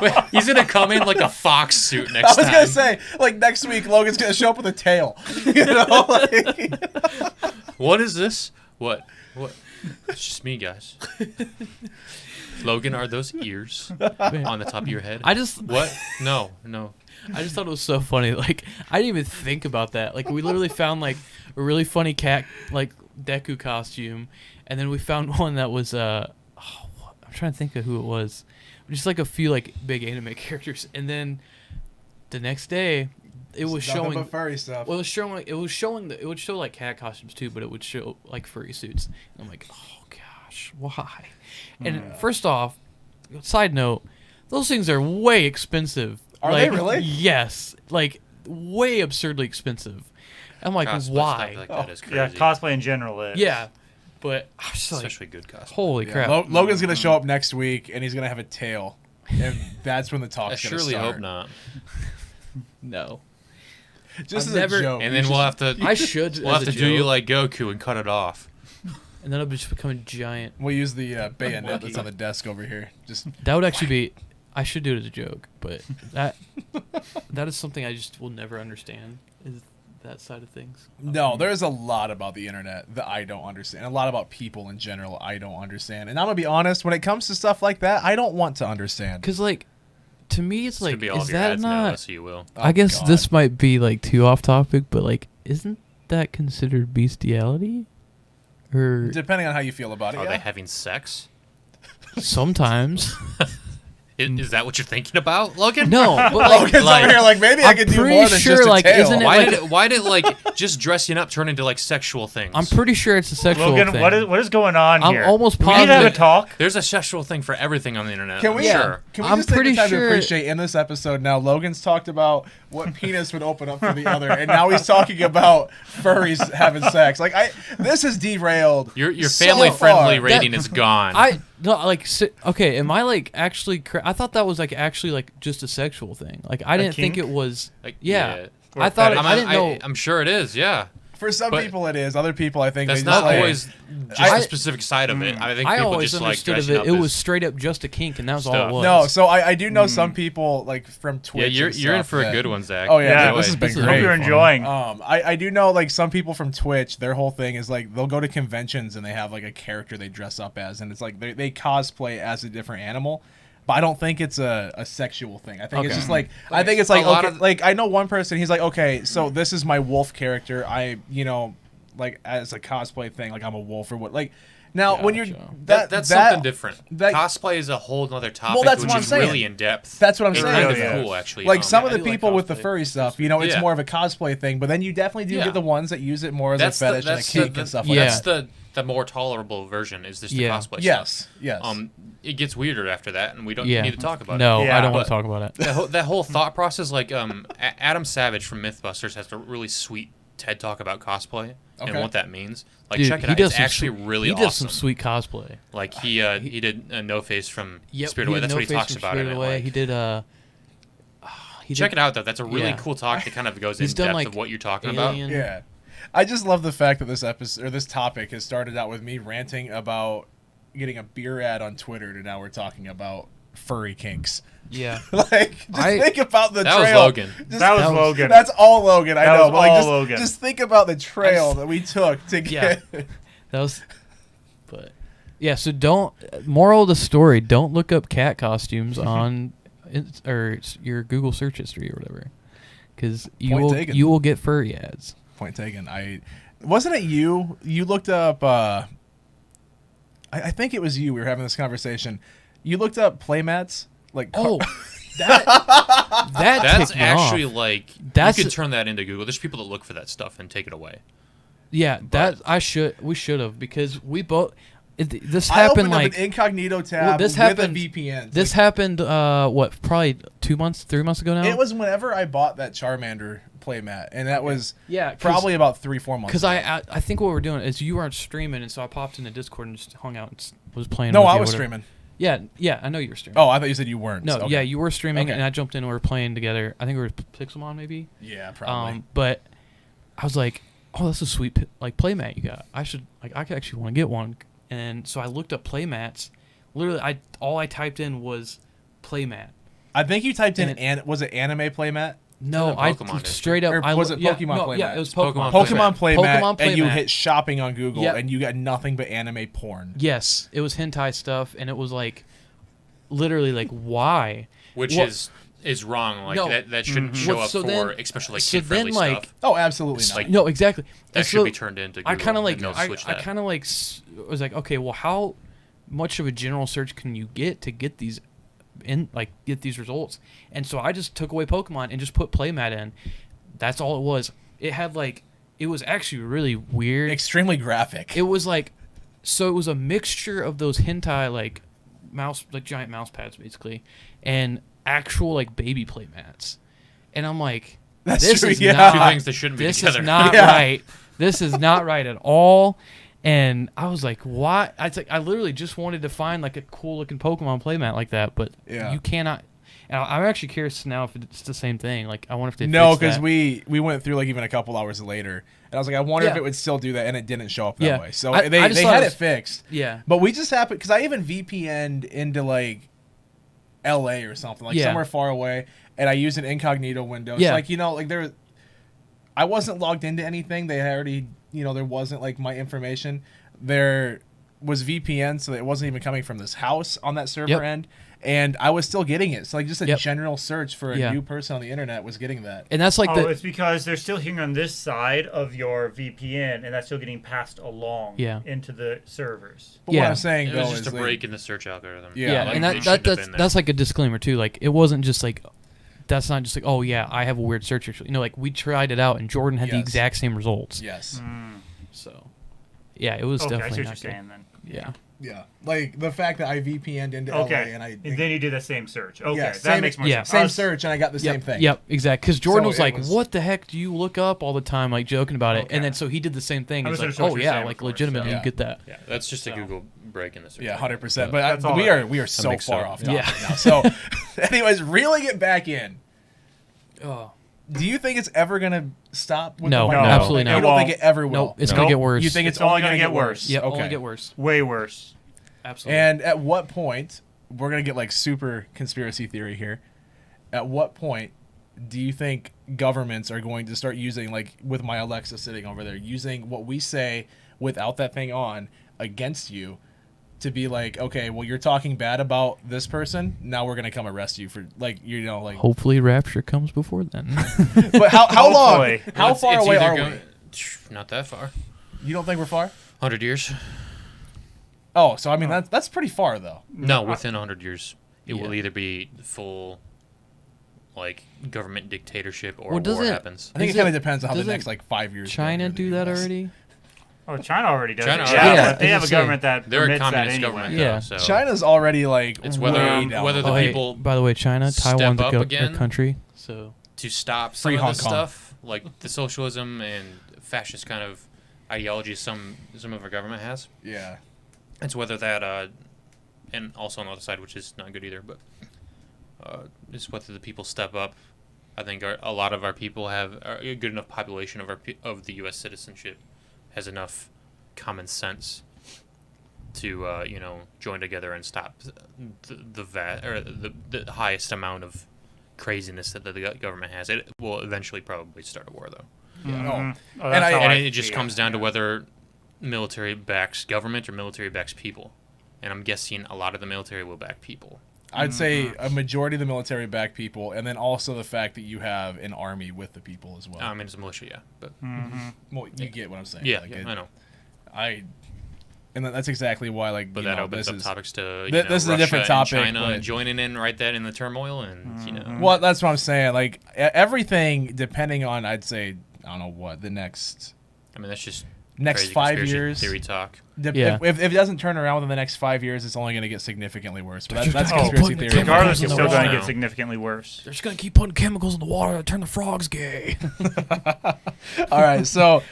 But he's gonna come in like a fox suit I next was time. gonna say, like next week, Logan's gonna show up with a tail. You know, like, What is this? What? It's just me, guys. Logan, are those ears on the top of your head? I just What? No. I just thought it was so funny. Like I didn't even think about that. Like we literally found like a really funny cat like Deku costume, and then we found one that was I'm trying to think of who it was. Just like a few like big anime characters, and then the next day it was nothing showing. but furry stuff. Well, it would show like cat costumes too, but it would show like furry suits. And I'm like, oh gosh. gosh, why? And first off, side note, those things are way expensive. Are they Like, really? Yes, like way absurdly expensive. I'm like, Cosplay why? stuff like that is crazy. Yeah, cosplay in general is. Yeah, but I was just like, Especially good cosplay. holy Yeah, crap. Logan's gonna show up next week, and he's gonna have a tail, and that's when the I talk's gonna surely start. hope not. No, Just I've as never- a joke. And You then we'll just- have to. I should. We'll as have a to do you joke, like Goku and cut it off. and then I'll just become a giant. We'll use the bayonet that's on the desk over here. Just That would actually be. I should do it as a joke, but that is something I just will never understand. Is that side of things? no. There's a lot about the internet that I don't understand. A lot about people in general I don't understand. And I'm gonna be honest. When it comes to stuff like that, I don't want to understand. Because like, to me, it's It's gonna like, be all is of your that ads now, not? so you will. Oh, I guess God. this might be like too off topic, but like, isn't that considered bestiality? Or Depending on how you feel about it. Are yeah. they having sex? sometimes. Is that what you're thinking about, Logan? No, but like, Logan's like- over here like maybe I I'm could do pretty more than sure, just a like, tail. isn't it Why did like just dressing up turn into like sexual things? I'm pretty sure it's a sexual Logan, thing. what is going on I'm here? almost We need to have a positive- talk. There's a sexual thing for everything on the internet. Can I'm we? Sure. Can we I'm just take pretty the time sure- to appreciate in this episode now? Logan's talked about what penis would open up for the other, and now he's talking about furries having sex. Like this is derailed. Your so family friendly far. rating is gone. I no like okay. Am I like actually? I thought that was like actually like just a sexual thing. Like I didn't think kink? it was. Like, Yeah, Or I thought fetish. I didn't know. I'm sure it is. Yeah, For some But people, it is. Other people, I think that's they not just, like, always just I- the specific side of it. I think I people always just like understood of dressing it. up It as- was straight up just a kink, and that was all Stuff. it was. No, so I do know some people like from Yeah, Twitch. you're and in stuff for a that- good one, Zach. Oh yeah, Yeah, dude, this has been this is- Hope great. you're enjoying. I do know like some people from Twitch, their whole thing is like they'll go to conventions and they have like a character they dress up as, and it's like they cosplay as a different animal. But I don't think it's a sexual thing. I think it's Okay. just like I think it's like A lot okay, of- like I know one person. He's like, okay, so this is my wolf character. I like as a cosplay thing, like I'm a wolf or what. Like now when you're Gotcha. That's something different. that- Cosplay is a whole other topic, Well, that's which what I'm is saying. really in depth. That's what I'm and saying. kind of Yeah. cool, actually. like some of I the do like people with the cosplay. furry stuff, it's Yeah. more of a cosplay thing. But then you definitely do Yeah. get the ones that use it more as that's a fetish and a kink and stuff like yeah. that. That's the more tolerable version. Is just the Yeah. cosplay Yes, stuff. yes. It gets weirder after that, and we don't Yeah. need to talk about No, it. Yeah. I don't want But- to talk about it. That whole thought process, like Adam Savage from MythBusters has a really sweet TED talk about cosplay Okay. and what that means. Like, Dude, check it he out. does It's some actually swe- really He awesome. does some sweet cosplay. Like he did No Face from Yep, Spirit he Away. did That's No what he Face talks from about Spirited in it. Away. Like, He did check it out though. That's a really Yeah. cool talk that kind of goes in He's done, depth like, of what you're talking Alien. Yeah. I just love the fact that this episode or this topic has started out with me ranting about getting a beer ad on Twitter to now we're talking about furry kinks. Yeah. Like just think about the That was trail. Logan. Just- That was that was- Logan. That's all Logan, I That know. was But like all just, Logan. just think about the trail that we took to Yeah. get That was, but yeah. So moral of the story: don't look up cat costumes on, your Google search history or whatever, because Point taken. you will get furry ads. Point taken. Wasn't it you looked up I think it was you. We were having this conversation. You looked up playmats like Oh, that That's ticked me actually off. like That's- you could turn that into Google. There's people that look for that stuff and take it away. Yeah, we should have because we both. This I happened opened like up an incognito tab well, this with happened. a VPN. This happened. What? Probably 3 months ago now. It was whenever I bought that Charmander playmat, and that was Yeah, 'cause- probably about 3-4 months. Because ago. I think what we're doing is you weren't streaming, and so I popped into Discord and just hung out and was playing. No, with I you or was whatever. streaming. Yeah, I know you were streaming. Oh, I thought you said you weren't. No, Okay. yeah, you were streaming, Okay. and I jumped in and we were playing together. I think we were Pixelmon maybe. Yeah, probably. But I was like, oh, that's a sweet playmat you got. I actually want to get one. And so I looked up playmats. Literally, all I typed in was playmat. I think you typed in and was it anime playmat? No, in I Pokemon, isn't it? straight up. Or was it Pokemon no, playmat? Yeah, it was It's Pokemon Pokemon. playmat. Pokemon playmat, Pokemon and you playmat. hit shopping on Google, Yep. and you got nothing but anime porn. Yes, it was hentai stuff, and it was like, literally like, why? Which Well- is wrong. Like No. that shouldn't show Well, up so for then- especially like so kid-friendly then, like, stuff. Oh, absolutely not. Like, No, exactly. That And should so be turned into Google. I kind of like and they'll switch that. I kind of like was like, okay, well, how much of a general search can you get to get these get these results? And so I just took away Pokemon and just put playmat in. That's all it was. It had it was actually really weird. Extremely graphic. It was like So it was a mixture of those hentai like giant mouse pads basically, and actual like baby play mats. And I'm like, That's this true, is yeah. not, Two things that shouldn't be this together. is not Yeah. right. This is not right at all. And I was like, why? I literally just wanted to find like a cool looking Pokemon playmat like that, but Yeah. you cannot. And I'm actually curious now if it's the same thing. Like, I wonder if they No, fixed because that. we went through like even a couple hours later, and I was like, I wonder if Yeah. it would still do that, and it didn't show up that Yeah. way. So I they just thought had it it was- fixed. Yeah. But we just happened because I even VPN'd into like LA or something, like Yeah. somewhere far away, and I used an incognito window. Yeah. So like like there, I wasn't logged into anything. They already there wasn't like my information. There was VPN, so it wasn't even coming from this house on that server Yep. end, and I was still getting it. So like just a Yep. general search for a Yeah. new person on the internet was getting that. And that's like it's because they're still hearing on this side of your VPN, and that's still getting passed along Yeah. into the servers. But what Yeah. I'm saying It though was just is a like, break in the search algorithm. Yeah, yeah, like, and they that shouldn't have that's been there. that's like a disclaimer too. Like, it wasn't just like that's not just like, oh yeah, I have a weird search history. Like we tried it out, and Jordan had the Yes. exact same results. yes. So yeah, it was Okay, I see definitely what not you're good. saying then. Yeah. Yeah, like the fact that I VPN'd into Okay, LA and I and then you did the same search. Okay, Yeah, that same- makes more yeah. sense. same search and I got the same Yep, thing. Yep, exactly. Because Jordan So was it like, was- "What the heck do you look up all the time?" Like joking about it, Okay. and then so he did the same thing. I He's like, misunderstood what "Oh you were yeah, saying like before, legitimately, so- you get that." Yeah, that's just a So- Google break in the search. Yeah, 100%. algorithm. But That's all we right. are so makes far sense. off topic Yeah. now. So, anyways, reeling it back in. Oh Do you think it's ever gonna stop? With No, the No, White absolutely House? not. You don't think It it ever will? no, it's Nope. gonna get worse. You think it's, It's only gonna get worse. Yeah, Okay. only get worse. Way worse. Absolutely. And at what point, we're gonna get like super conspiracy theory here. At what point do you think governments are going to start using, like with my Alexa sitting over there, using what we say without that thing on against you, to be like, okay, well, you're talking bad about this person, now we're gonna come arrest you for like like. Hopefully, rapture comes before then. But how long? Hopefully. How Well, far it's away either are going- we? Not that far. You don't think we're far? 100 years? Oh, so I mean that's pretty far though. No, within 100 years. It will Yeah. either be full, like, government dictatorship or Well, does war it- happens. I think Is it kind it- of depends on how the doesn't next like 5 years. go China here in do the that US. already? Oh, China already does China it. already Yeah, does. but they I have was a gonna government that They're a permits that communist anyway. government, Yeah. though, so China's already like It's way whether- down whether the the line. hey, people by the way, China, step Taiwan's up a again. country, so to stop Free some Hong of the Kong. stuff, like the socialism and fascist kind of ideology some of our government has. Yeah. It's whether that, and also on the other side, which is not good either, but it's whether the people step up. I think a lot of our people have a good enough population of the U.S. citizenship has enough common sense to join together and stop the highest amount of craziness that the government has. It will eventually probably start a war, though. Yeah. Mhm. Oh. Oh, And that's how And I it just feel. comes down to Yeah. whether military backs government or military backs people. And I'm guessing a lot of the military will back people. I'd say a majority of the military back people, and then also the fact that you have an army with the people as well. I mean, it's a militia, yeah. But Well, you get what I'm saying. yeah, Like, yeah, I know. And that's exactly why, like, But you that know, opens this up is. topics to This is a Russia different and topic, China but- joining in right that in the turmoil, and Well, that's what I'm saying. Like everything, depending on, I'd say, I don't know what the next I mean that's just next crazy 5 conspiracy years. theory talk. Yeah. If it doesn't turn around within the next 5 years, it's only going to get significally worse. But that's Oh, conspiracy putting theory. the Regardless, in it's the still going to water. get significantly worse. they're just gonna keep putting chemicals in the water that turn the frogs gay. All right, so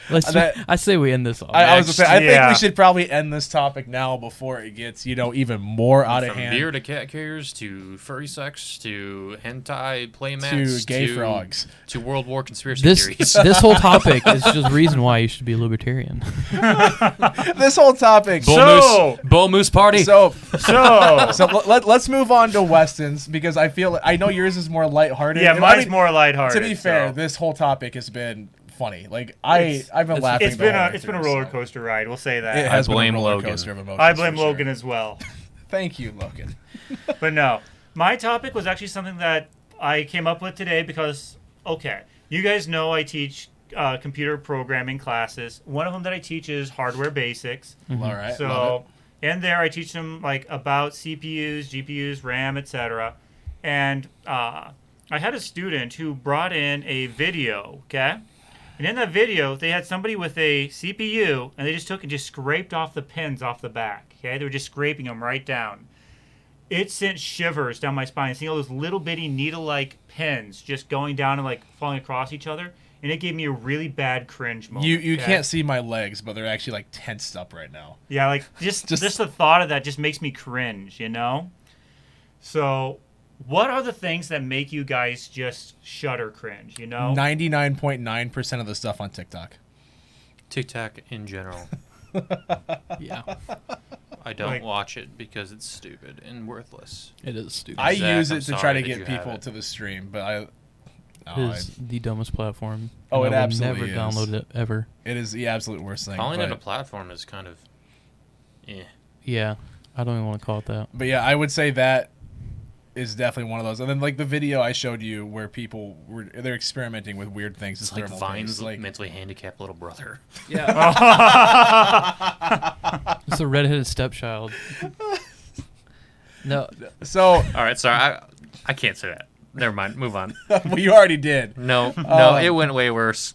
I say we end this off. I was gonna say, I think Yeah. we should probably end this topic now before it gets even more out of From hand. beer to cat carriers to furry sex to hentai playmats To gay frogs. to World War conspiracy this theories. this whole topic is just reason why you should be a libertarian. This whole topic. Bull Moose party. So So, let's move on to Weston's, because I know yours is more lighthearted. yeah, And mine's I mean, more lighthearted. To be fair, so. this whole topic has been funny. Like I've been laughing. It's the been whole a way it's been a through, roller so coaster ride. We'll say It that. has been blame a roller Logan. coaster of emotions. I blame for sure. Logan as well. Thank you, Logan. But no, my topic was actually something that I came up with today because, okay, you guys know I teach computer programming classes. One of them that I teach is hardware basics. All right. love So, and there I teach them like about CPUs, GPUs, RAM, etc. And I had a student who brought in a video, okay, And in that video, they had somebody with a CPU, and they just took and just scraped off the pins off the back. Okay, they were just scraping them right down. It sent shivers down my spine. Seeing all those little bitty needle-like pins just going down and like falling across each other, and it gave me a really bad cringe moment. You okay? can't see my legs, but they're actually like tensed up right now. Yeah, like just the thought of that just makes me cringe, you know? So, what are the things that make you guys just shudder cringe, you know? 99.9% of the stuff on TikTok. TikTok in general. Yeah, I don't Like- watch it because it's stupid and worthless. it is stupid. I Zach, use I'm it to try sorry to that you get have people it. to the stream, but It is the dumbest platform. Oh, and it I would absolutely never is. download it ever. it is the absolute worst thing. Calling it a But, platform is kind of, Yeah, I don't even want to call it that. but yeah, I would say that is definitely one of those. And then like the video I showed you where they're experimenting with weird things. It's with like thermal Vine's paste, like mentally handicapped little brother. Yeah, it's a redheaded stepchild. No, so. All right, sorry, I can't say that. Never mind. Move on. Well, you already did. No, it went way worse.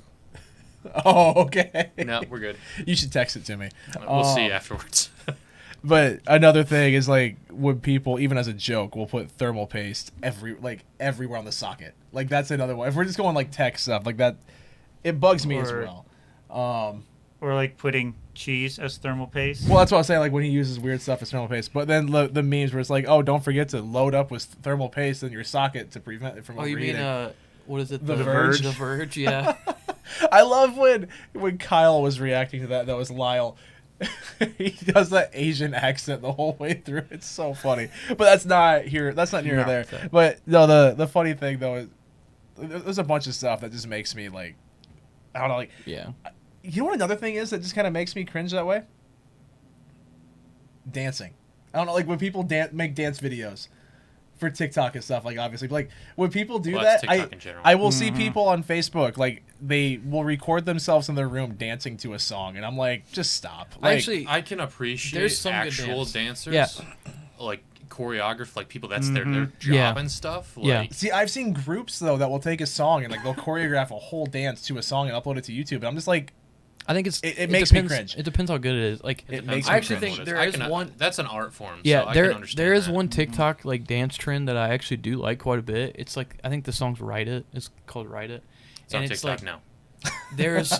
Oh, okay. No, we're good. You should text it to me. We'll see afterwards. But another thing is like when people, even as a joke, will put thermal paste everywhere on the socket. Like that's another one. If we're just going like tech stuff like that, it bugs me as Or- well. Or like putting cheese as thermal paste. Well, that's what I was saying. Like when he uses weird stuff as thermal paste, but then the memes where it's like, oh, don't forget to load up with thermal paste in your socket to prevent it from oh, you mean overheating. what is it? The Verge? The Verge, yeah. I love when Kyle was reacting to that. That was Lyle. He does that Asian accent the whole way through. It's so funny. But that's not here. That's not near No. there. But no, the funny thing though is there's a bunch of stuff that just makes me like, I don't know, like Yeah. you know what another thing is that just kind of makes me cringe that way? Dancing. I don't know, like when people make dance videos for TikTok and stuff, like obviously, but like when people do Well, that, that's TikTok in general. I will see people on Facebook like they will record themselves in their room dancing to a song, and I'm like, just stop. Like, I can appreciate There's some good actual dance. dancers, Yeah. like choreographed, like people that's their job Yeah. and stuff. Yeah. Like, see, I've seen groups though that will take a song and like they'll choreograph a whole dance to a song and upload it to YouTube, and I'm just like, I think It makes me depends, cringe. It depends how good it is. Like, It depends makes on me I actually cringe. think what it there I is can- one. That's an art form. Yeah, so I there can understand there is that. one TikTok like dance trend that I actually do like quite a bit. It's like I think the song's "Write It." It's called "Write It," It's on and TikTok it's like now. there's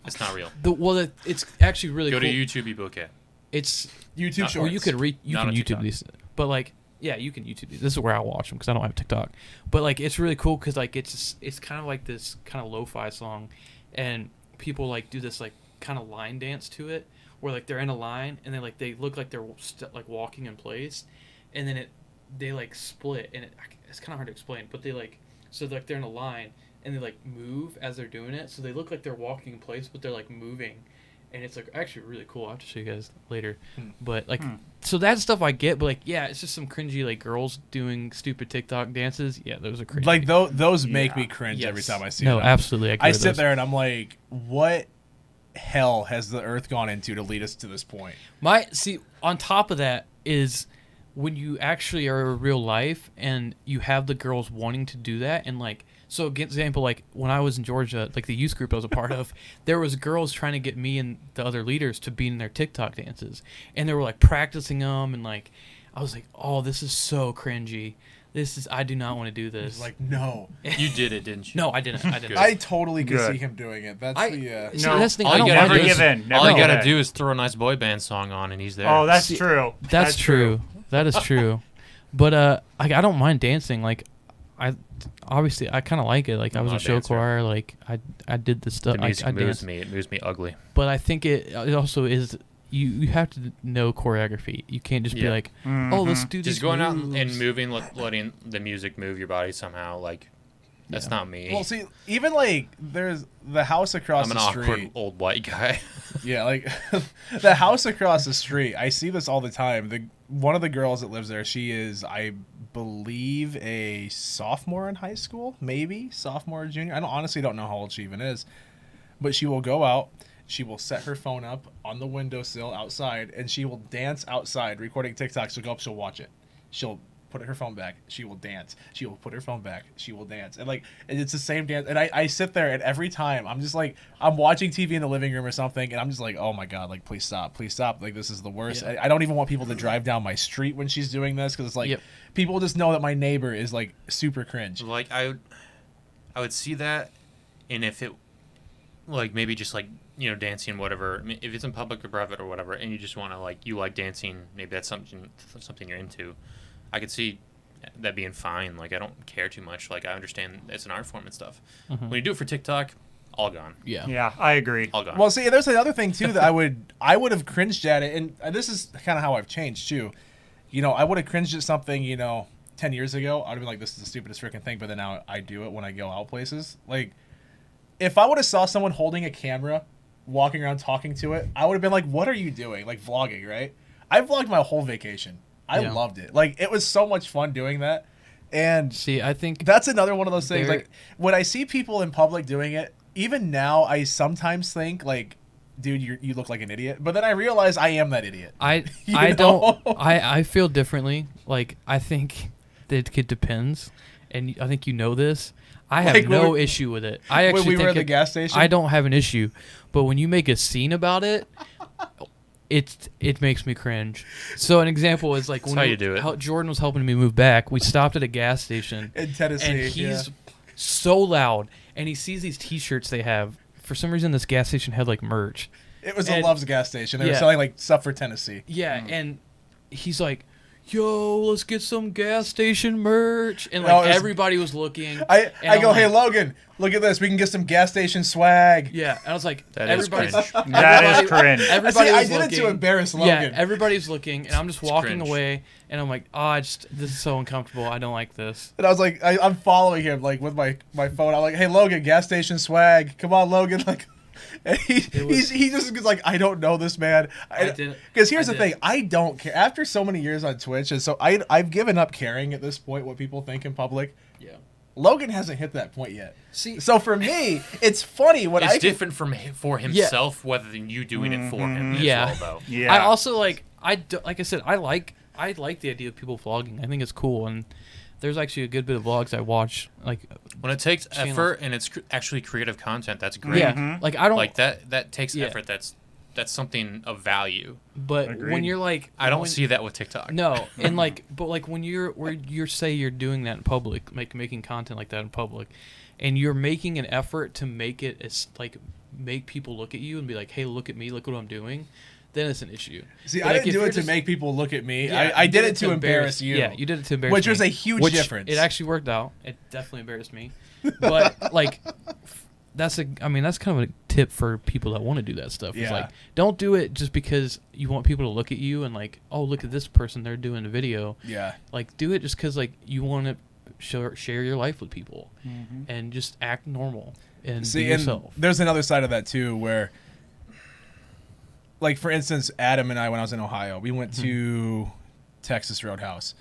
It's not real. it's actually really Go cool. to YouTube, ebook it. It's YouTube Not- shorts. or you could you Not can on YouTube TikTok. these, but like yeah, you can YouTube these. This is where I watch them because I don't have TikTok. But like it's really cool because like it's kind of like this kind of lo-fi song, and people like do this like kind of line dance to it, where like they're in a line and they look like they're like walking in place, and then they like split and it's kind of hard to explain, but they like so like they're in a line and they like move as they're doing it, so they look like they're walking in place but they're like moving, and it's like actually really cool. I'll have to show you guys later. But like so that stuff I get, but like yeah, it's just some cringy like girls doing stupid TikTok dances. Yeah, those are cringy. like those make Yeah. me cringe every Yes. time I see no, them. absolutely. I, agree I with sit those. there and I'm like, what hell has the earth gone into to lead us to this point? My see on top of that is when you actually are in real life and you have the girls wanting to do that, and like so example like when I was in Georgia, like the youth group I was a part of, there was girls trying to get me and the other leaders to be in their TikTok dances, and they were like practicing them, and like I was like, oh, this is so cringy. I do not want to do this. It's like, no. You did it, didn't you? no, I didn't. Good. I totally could Good. see him doing it. That's I- the See, No. that's the thing. All I you don't gotta mind Never do this. give in. Never All you give gotta in. do is throw a nice boy band song on, and he's there. Oh, that's See, true. That's true. That is true. But I don't mind dancing. Like I obviously I kind of like it. Like I I'm was in not a show dancer. choir. Like I did the stuff. The music I moves danced. me. It moves me ugly. But I think it also is you have to know choreography. You can't just be Yeah. like, oh, let's do this. Just going out and moving, letting the music move your body somehow. Like that's Yeah. not me. well, see, even like there's the house across I'm an the awkward street. old white guy. Yeah, like the house across the street. I see this all the time. One of the girls that lives there, she is, I believe, a sophomore in high school, maybe sophomore or junior. I honestly don't know how old she even is, but she will go out. She will set her phone up on the windowsill outside, and she will dance outside, recording TikTok. She'll go up, she'll watch it. She'll put her phone back. She will dance. She will put her phone back. She will dance. And like, and it's the same dance. And I sit there, and every time I'm just like, I'm watching TV in the living room or something, and I'm just like, oh my God, like, please stop. Please stop. Like, this is the worst. Yeah. I don't even want people to drive down my street when she's doing this, because it's like, Yep. people just know that my neighbor is like super cringe. Like I would see that, and if it, like maybe just like dancing whatever. I mean, if it's in public or private or whatever, and you just want to you like dancing, maybe that's something you're into. I could see that being fine. Like I don't care too much. Like I understand it's an art form and stuff. Mhm. When you do it for TikTok, all gone. Yeah. Yeah, I agree. All gone. Well, see, there's another thing too that I would have cringed at it, and this is kind of how I've changed too. I would have cringed at something, 10 years ago. I'd have been like, this is the stupidest freaking thing, but then now I do it when I go out places. Like, if I would have saw someone holding a camera, walking around talking to it, I would have been like, what are you doing? Like, vlogging, right? I vlogged my whole vacation. I Yeah. loved it. Like, it was so much fun doing that. And See, I think that's another one of those things. There- Like, when I see people in public doing it, even now, I sometimes think, like, dude, you look like an idiot. But then I realize I am that idiot. I You don't know? I feel differently. Like I think that it depends, and I think this. I have Like when no we- issue with it. I when actually we were think at the gas station? I don't have an issue, but when you make a scene about it, it makes me cringe. So an example is like That's when how you do it. How Jordan was helping me move back. We stopped at a gas station In Tennessee. and he's so loud, and he sees these T-shirts they have. For some reason, this gas station had like merch. It was a and- Love's gas station. They were Yeah. selling like stuff for Tennessee. Yeah, and he's like, "Yo, let's get some gas station merch," and No, like it was- everybody was looking. I and go, I'm hey like- Logan, look at this. We can get some gas station swag. Yeah, and I was like, That is everybody's cringe. That is cringe. Everybody I was did it looking. to embarrass Yeah, Logan. everybody's looking, and I'm just walking cringe. away, and I'm like, this is so uncomfortable. I don't like this. And I was like, I'm following him like with my phone. I'm like, hey Logan, gas station swag. Come on, Logan. Like, and he just is like, I don't know this man. I didn't- Because here's I the did. thing, I don't care. After so many years on Twitch, and so I've given up caring at this point what people think in public. Yeah. Logan hasn't hit that point yet. See, So for me, it's funny when It's I different for himself, whether than you doing it for him. As Yeah. well, though. Yeah. I also like I said I like the idea of people vlogging. I think it's cool, and there's actually a good bit of vlogs I watch. Like When it takes Channels. effort and it's actually creative content, that's great. yeah, like I don't Like that takes Yeah. effort. That's something of value. But Agreed. when you're like, I don't when- see that with TikTok. No, and like, but like when you're say you're doing that in public, making content like that in public, and you're making an effort to make it as like make people look at you and be like, hey, look at me, look what I'm doing, then it's an issue. see, But, I like, didn't if do you're it to just- make people look at me. Yeah, I you did it to embarrass you. Yeah, you did it to embarrass Which me. was a huge difference. It actually worked out. It definitely embarrassed me, but like. That's kind of a tip for people that want to do that stuff. It's Yeah. like, don't do it just because you want people to look at you and like, oh, look at this person, they're doing a video. Yeah. Like, do it just because like you want to share your life with people and just act normal and See, be and yourself. there's another side of that too, where, like for instance, Adam and I, when I was in Ohio, we went to Texas Roadhouse,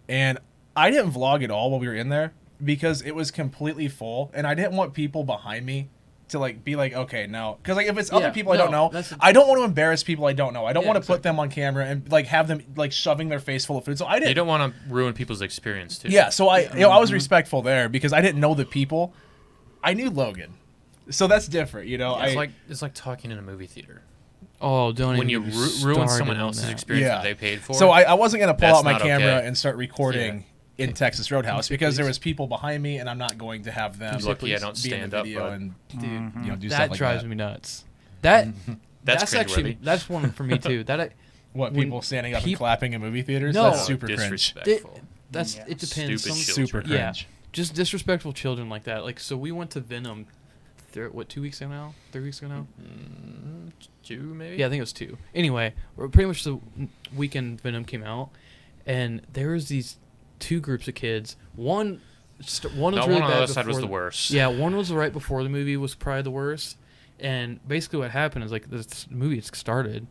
and I didn't vlog at all while we were in there because it was completely full, and I didn't want people behind me to like be like, okay, no, because like if it's other Yeah, people I don't no, know, that's- I don't want to embarrass people I don't know. I don't Yeah, want to put exactly. them on camera and like have them like shoving their face full of food. So I didn't. You don't want to ruin people's experience too. Yeah, so I was respectful there because I didn't know the people. I knew Logan, so that's different, you know. It's like talking in a movie theater. Oh, don't When you even get ruin started someone on else's that. experience Yeah. that they paid for. So I wasn't gonna pull That's out my not camera okay. and start recording in Texas Roadhouse because there was people behind me, and I'm not going to have them. You're lucky I don't be in stand the up, video bud. and Dude, do that stuff like drives that. me nuts. That That's actually cringeworthy. that's one for me too. What, when people standing up and peop- clapping in movie theaters? No. That's super cringe. Disrespectful. That's Yeah. it depends. Stupid Some, children. Super yeah, cringe. just disrespectful children like that. Like so, we went to Venom. 2 weeks ago now? 3 weeks ago now? 2 maybe. Yeah, I think it was 2. Anyway, pretty much the weekend Venom came out, and there was these 2 groups of kids. One was No, really one on bad the other side was before the worst. Yeah, one was right before the movie was probably the worst. And basically what happened is like this movie started,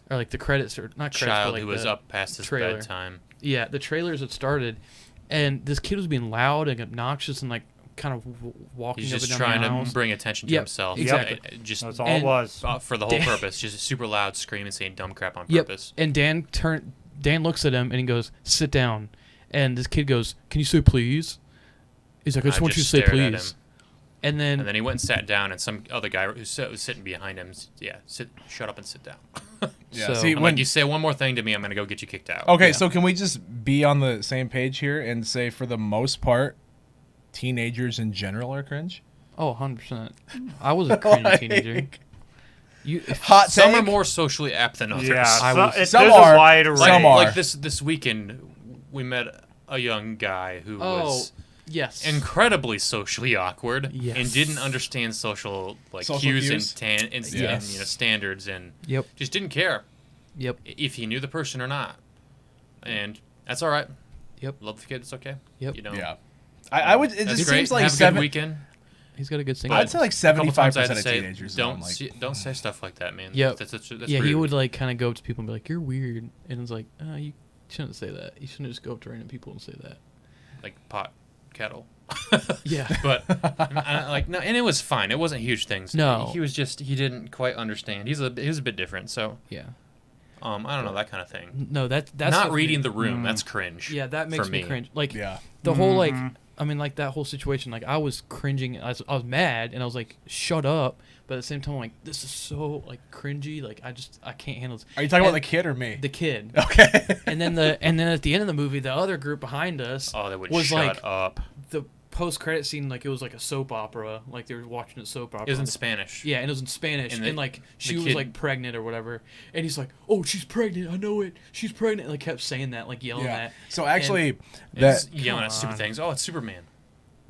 or like the credits or not credits, Child but like who was the up past his trailer. bedtime. Yeah, the trailers had started, and this kid was being loud and obnoxious and like kind of walking He's up just and down trying the to aisles. bring attention to Yep, himself. exactly. Just That's all And- it was. for the whole Dan- purpose. Just super loud screaming, saying dumb crap on Yep. purpose. And Dan looks at him and he goes, "Sit down." And this kid goes, "Can you say please?" He's like, "I just want you to say stared at please." him. And then And then he went and sat down, and some other guy who was sitting behind him, shut up and sit down. Yeah. So- See, I'm when like, you say one more thing to me, I'm gonna go get you kicked out. okay, Yeah. so can we just be on the same page here and say, for the most part, teenagers in general are cringe? oh, 100%. I was a cringy Like, teenager. Hot Some take? are more socially apt than others. Yeah, I was- there's some a are. wide array. Some are. Like this weekend, we met a young guy who was yes. incredibly socially awkward Yes. and didn't understand social Social cues cues? and Yes. standards and Yep. just didn't care Yep. if he knew the person or not, and that's all right. Yep. Love the kid, it's okay. Yep. You know, Yeah. I would. It that's just great. seems like Have a good seven. weekend. He's got a good singer. I'd say like A couple times I had 75% to of say, teenagers. don't say stuff like that, man. Yep. That's Yeah, he rude. would like kind of go up to people and be like, "You're weird," and it's like, "You shouldn't say that. You shouldn't just go up to random people and say that." like pot kettle. Yeah. But no, and it was fine. It wasn't huge things. No. He didn't quite understand. He was a bit different. So Yeah. I don't know, that kind of thing. No, that's Not the reading thing. the room. That's cringe. Yeah, that makes for me cringe. Like Yeah. the whole like, I mean, like that whole situation. Like I was cringing. I was mad, and I was like, "Shut up!" But at the same time, I'm like, this is so like cringy. Like I can't handle this. Are you talking about And the kid or me? the kid? Okay. And then at the end of the movie, the other group behind us Oh, they would was shut like up. the post-credit scene. Like it was like a soap opera. Like they were watching a soap opera. It was in Spanish. Yeah, and it was in Spanish, And and, the- like she the was kid- like pregnant or whatever, and he's like, "Oh, she's pregnant, I know it, she's pregnant," and like kept saying that, like yelling Yeah. that. So actually, And that just yelling at stupid on. things. Oh, it's Superman.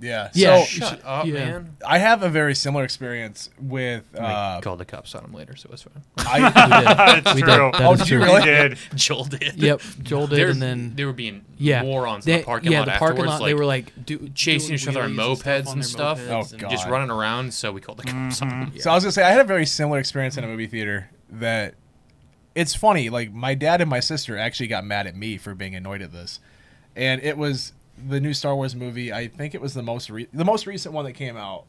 yeah. Yeah, So Shut up, yeah. man. I have a very similar experience with. I called the cops on him later, so it's fine. I, It's We did. true. That Oh, is did you true. really? We did. Joel did. Yep, Joel did, and then they were being yeah, morons in the parking lot the afterwards. parking lot. They were like chasing doing each other on wheelies and mopeds on and their stuff. mopeds Oh, and- God. just running around, so we called the cops on him. So I was gonna say I had a very similar experience in a movie theater. That it's funny. Like my dad and my sister actually got mad at me for being annoyed at this, and it was the new Star Wars movie. I think it was the most recent one that came out.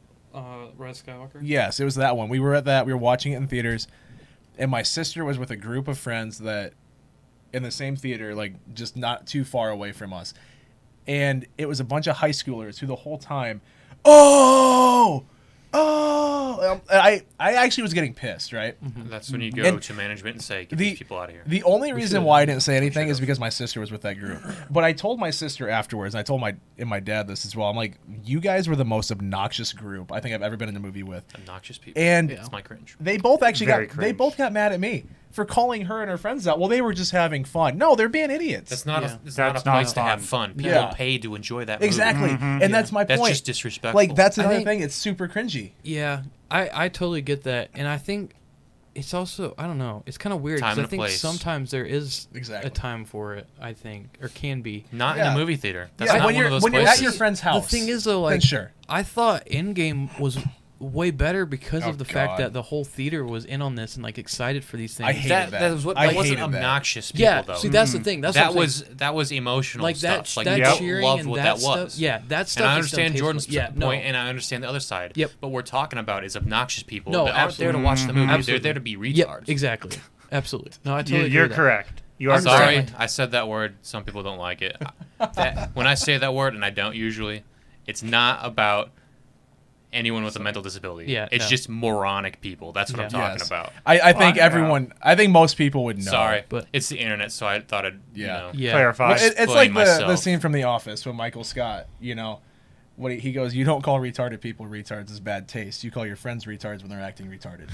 Rise Skywalker. Yes, it was that one. We were at that. We were watching it in theaters, and my sister was with a group of friends that in the same theater, like just not too far away from us, and it was a bunch of high schoolers who the whole time, oh. I actually was getting pissed, right? That's when you go And to management and say, "Get the- these people out of here." The only reason should've- why I didn't say anything is because my sister was with that group. But I told my sister afterwards, and I told my dad this as well. I'm like, you guys were the most obnoxious group I think I've ever been in a movie with. Obnoxious people. And Yeah. That's my cringe. they both actually Very they both got mad at me for calling her and her friends out. Well, they were just having fun. No, they're being idiots. That's not Yeah. it's That's not a not place to have fun. fun. People Yeah. pay to enjoy that movie. exactly, and that's my That's point. just disrespectful. Like that's I another think- thing. It's super cringy. Yeah, I totally get that, and I think it's also I don't know. It's kind of weird Time because I and a think place. sometimes there is Exactly. a time for it. I think or can be. not Yeah. in a movie theater. That's Yeah, not when one you're of those when you're places. at your friend's house. The thing is though, then like sure. I thought Endgame was way better because Oh, of the fact God. that the whole theater was in on this and like excited for these things. I hate that, that. that was what I that wasn't hated that. obnoxious people yeah, though. see that's the thing. That's that what I'm saying. was emotional like stuff. that Like that you cheering loved and what that that was. stuff. Yeah, that stuff. And I is understand Jordan's distasteful. Yeah, point, no. and I understand the other side. Yep. But what we're talking about is obnoxious people No, that aren't there to absolutely. watch the movie. They're Absolutely. there to be retards. Yep, exactly. Absolutely. No, I totally agree You're with that. correct. You are I'm Sorry, correct. Exactly. I said that word. Some people don't like it. When I say that word, and I don't usually, it's not about anyone with a mental disability. Yeah, It's no. just moronic people. That's what I'm Yeah. talking Yes. about. I think yeah. everyone. I think most people would know. Sorry, but- it's the internet, so I thought I'd, Yeah. Yeah. Clarify. But it's Explain like the myself. scene from The Office when Michael Scott, what he goes, you don't call retarded people retards as bad taste. You call your friends retards when they're acting retarded.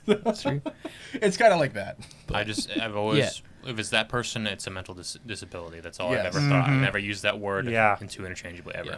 That's true. It's kind of like that. I've always, if it's that person, it's a mental disability. That's all I've Yes. ever thought. I've never used that word Yeah. into interchangeably ever. Yeah.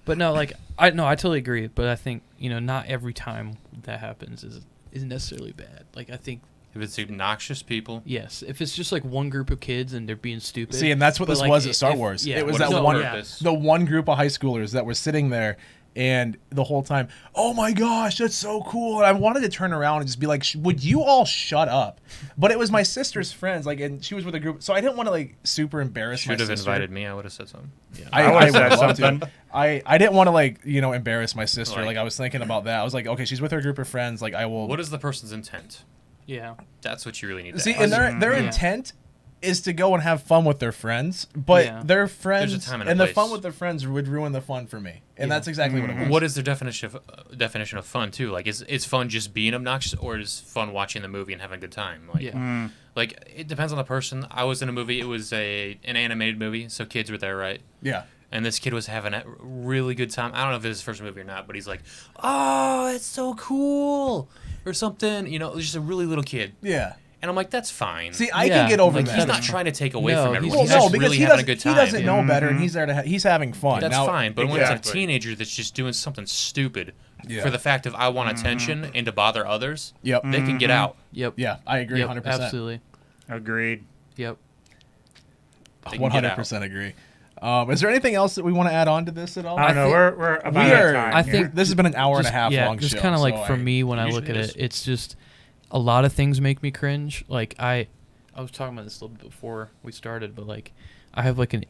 But no, like I totally agree. But I think not every time that happens is necessarily bad. Like I think If it's obnoxious people, yes, if it's just like one group of kids and they're being stupid. See, and that's what but, this like, was at if- Star if- Wars. yeah, It was what that is the one, purpose? the one group of high schoolers that were sitting there, and the whole time, oh my gosh, that's so cool. And I wanted to turn around and just be like, would you all shut up? But it was my sister's friends, like, and she was with a group, so I didn't want to like super embarrass my should have sister. invited me. I would have said something. I would've said would love to. something. I didn't want to like embarrass my sister. Like- Like I was thinking about that. I was like, okay, she's with her group of friends. Like I will. What is the person's intent? Yeah. That's what you really need to See, ask. and their Yeah. intent is to go and have fun with their friends, but Yeah. their friends There's a time and a the place. fun with their friends would ruin the fun for me, and that's exactly what it was. What is their definition of fun too? Like, is fun just being obnoxious, or is fun watching the movie and having a good time? Like, Yeah. like it depends on the person. I was in a movie. It was an animated movie, so kids were there, right? Yeah. And this kid was having a really good time. I don't know if it's his first movie or not, but he's like, "Oh, it's so cool," or something. You know, just a really little kid. Yeah. And I'm like, that's fine. See, I Yeah, can get over like, that. He's not trying to take away No, from he's- everyone. Well, He's no, just because really he having a doesn't, good he time. doesn't know better, and he's there to he's having fun. That's Now, fine, but when it's exactly. a teenager that's just doing something stupid Yeah. for the fact of I want attention and to bother others, Yep. they can get out. Yep. Yeah, I agree, Yep, 100%. absolutely. Agreed. Yep. They can get out. 100% agree. Is there anything else that we want to add on to this at all? I don't know. think- We're about We out are. of time I here. think This has been an hour and a half long just show. kind of like so for me when I look usually at is. it, it's just a lot of things make me cringe. Like I was talking about this a little bit before we started, but like I have like an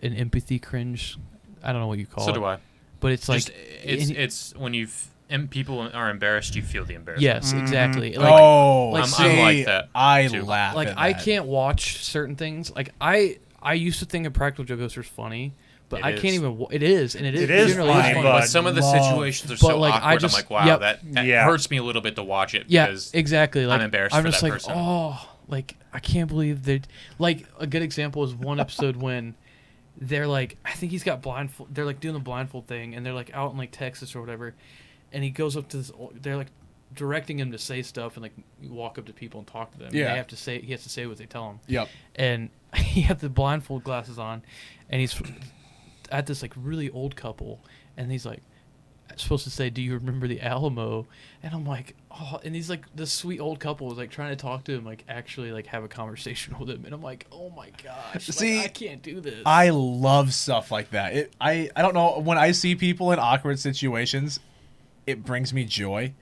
empathy cringe. I don't know what you call it. So do I. But it's like Just, it's when people are embarrassed, you feel the embarrassment. yes, exactly. Like, Oh, like, see, I'm like that, I too. laugh. like at I that. can't watch certain things. Like I used to think a Practical Joke was funny, but It I is. can't even. It is, and it It is generally funny, funny. but- But some of the Love. situations are But, so like, I awkward. just- I'm like, wow, yep. that Yeah. hurts me a little bit to watch it. Yeah, because exactly. Like embarrassed I'm for just that like, person. oh, like I can't believe that. Like a good example is one episode when they're like, I think he's got blindfold. They're like doing the blindfold thing, and they're like out in like Texas or whatever, and he goes up to this. They're like directing him to say stuff and like walk up to people and talk to them. Yeah. And they have to say. He has to say what they tell him. Yep. And he had the blindfold glasses on, and he's at this like really old couple, and he's like supposed to say, "Do you remember the Alamo?" And I'm like, oh, and he's like this sweet old couple was like trying to talk to him, like actually like have a conversation with him, and I'm like, oh my gosh, See, like, I can't do this. I love stuff like that. I don't know, when I see people in awkward situations, it brings me joy.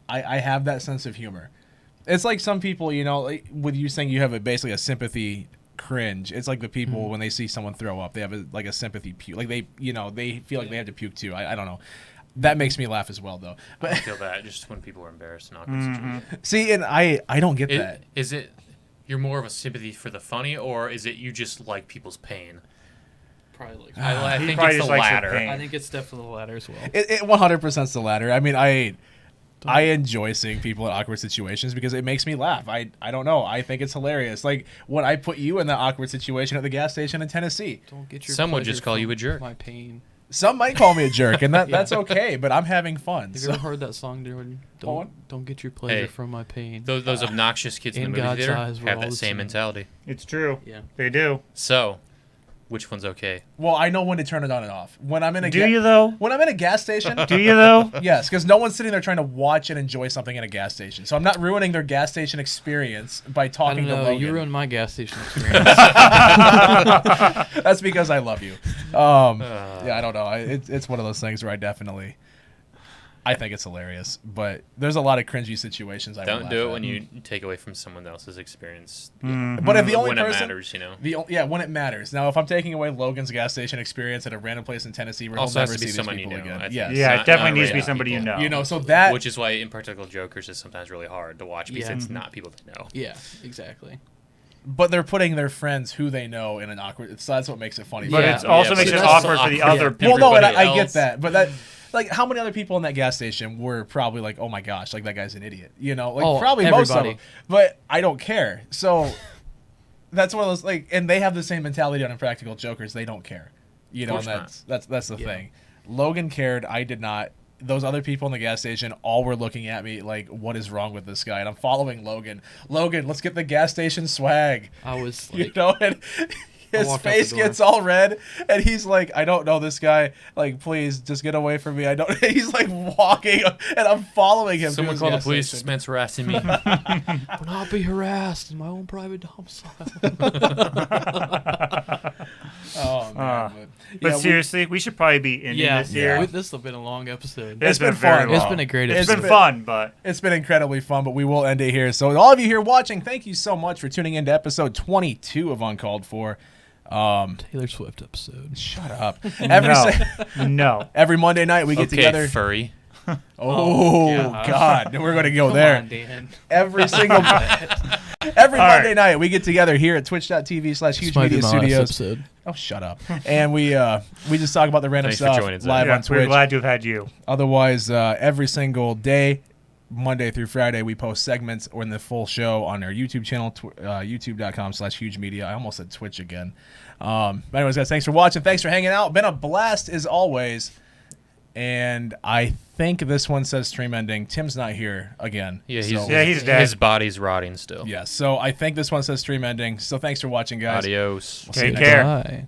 I have that sense of humor. It's like some people, you know, like with you saying you have basically a sympathy cringe. It's like the people when they see someone throw up, they have like a sympathy puke. Like they, you know, they feel like they have to puke too. I don't know. That makes me laugh as well, though. I But don't feel that just when people are embarrassed in awkward situations. see, and I don't get that. Is it you're more of a sympathy for the funny, or is it you just like people's pain? probably like. I He think probably it's just the likes the latter. pain. I think it's definitely the latter as well. It 100% is the latter. I mean, I enjoy seeing people in awkward situations because it makes me laugh. I don't know. I think it's hilarious. Like when I put you in that awkward situation at the gas station in Tennessee. Don't get your. Some would pleasure just call you from a jerk. My pain. Some might call me a jerk, and that's okay. But I'm having fun. Have So. you ever heard that song, Darren? What? Don't get your pleasure Hey, from my pain. Those obnoxious kids in the in movie God's theater eyes, we're have all that the same same. mentality. It's true. Yeah. They do. So, which one's okay? Well, I know when to turn it on and off. When I'm in a Do you though? when I'm in a gas station. Do you though? Yes, because no one's sitting there trying to watch and enjoy something in a gas station. So I'm not ruining their gas station experience by I talking don't to know. Logan. You ruined my gas station experience. That's because I love you. Yeah, I don't know. It's one of those things where I think it's hilarious, but there's a lot of cringy situations. I Don't would do it laugh when at. you take away from someone else's experience. But if the only when person, it matters, you know. when it matters. Now, if I'm taking away Logan's gas station experience at a random place in Tennessee, where Also he'll has never to be see these someone you people know, again. I think. Yes. Yeah, Not- it definitely not needs to be random somebody people. you know. You know, so that Which is why Impractical Jokers is sometimes really hard to watch because Yeah. it's not people that know. yeah, exactly. but they're putting their friends who they know in an awkward. So that's what makes it funny. But Yeah. it also Yeah, makes but it it's also awkward for the awkward. other Yeah. people. Well, no, and Everybody I get else. that, but that, like, how many other people in that gas station were probably like, "Oh my gosh, like that guy's an idiot," you know, like Oh, probably most of everybody. them. But I don't care. So that's one of those like, and they have the same mentality on Impractical Jokers. They don't care, you know, and course that's the Yeah. thing. Logan cared. I did not. Those other people in the gas station all were looking at me like, "What is wrong with this guy?" And I'm following Logan. Logan, let's get the gas station swag. I was You like, know, and his walked out face the door. gets all red, and he's like, "I don't know this guy. Like, please, just get away from me. I don't." He's like walking, and I'm following him. to Someone his call the gas police. station. This man's harassing me. "Will not be harassed in my own private domicile." Oh man, But yeah, seriously, we should probably be ending yeah, this here. this has been a long episode. It's been very fun. long. It's been a great It's episode. been fun, but it's been incredibly fun, but we will end it here. So, all of you here watching, thank you so much for tuning into episode 22 of Uncalled For. Taylor Swift episode. Shut up. no. Every Monday night we get Okay, together. furry. Oh yeah. God, we're gonna go Come there. on, Dan. Every single Every All Monday right. night, we get together here at twitch.tv/Huge This might be Media my last Studios. episode. Oh, shut up. And we just talk about the random Thanks for stuff joining, Zach. live Yeah, on Twitch. we're glad to have had you. Otherwise, every single day, Monday through Friday, we post segments or in the full show on our YouTube channel, youtube.com/Huge Media. I almost said Twitch again. But anyways, guys, thanks for watching. Thanks for hanging out. Been a blast as always. And I think this one says stream ending. Tim's not here again. Yeah, so- he's dead. His body's rotting still. Yeah, so I think this one says stream ending. So thanks for watching, guys. Adios. See you Take next care. Bye.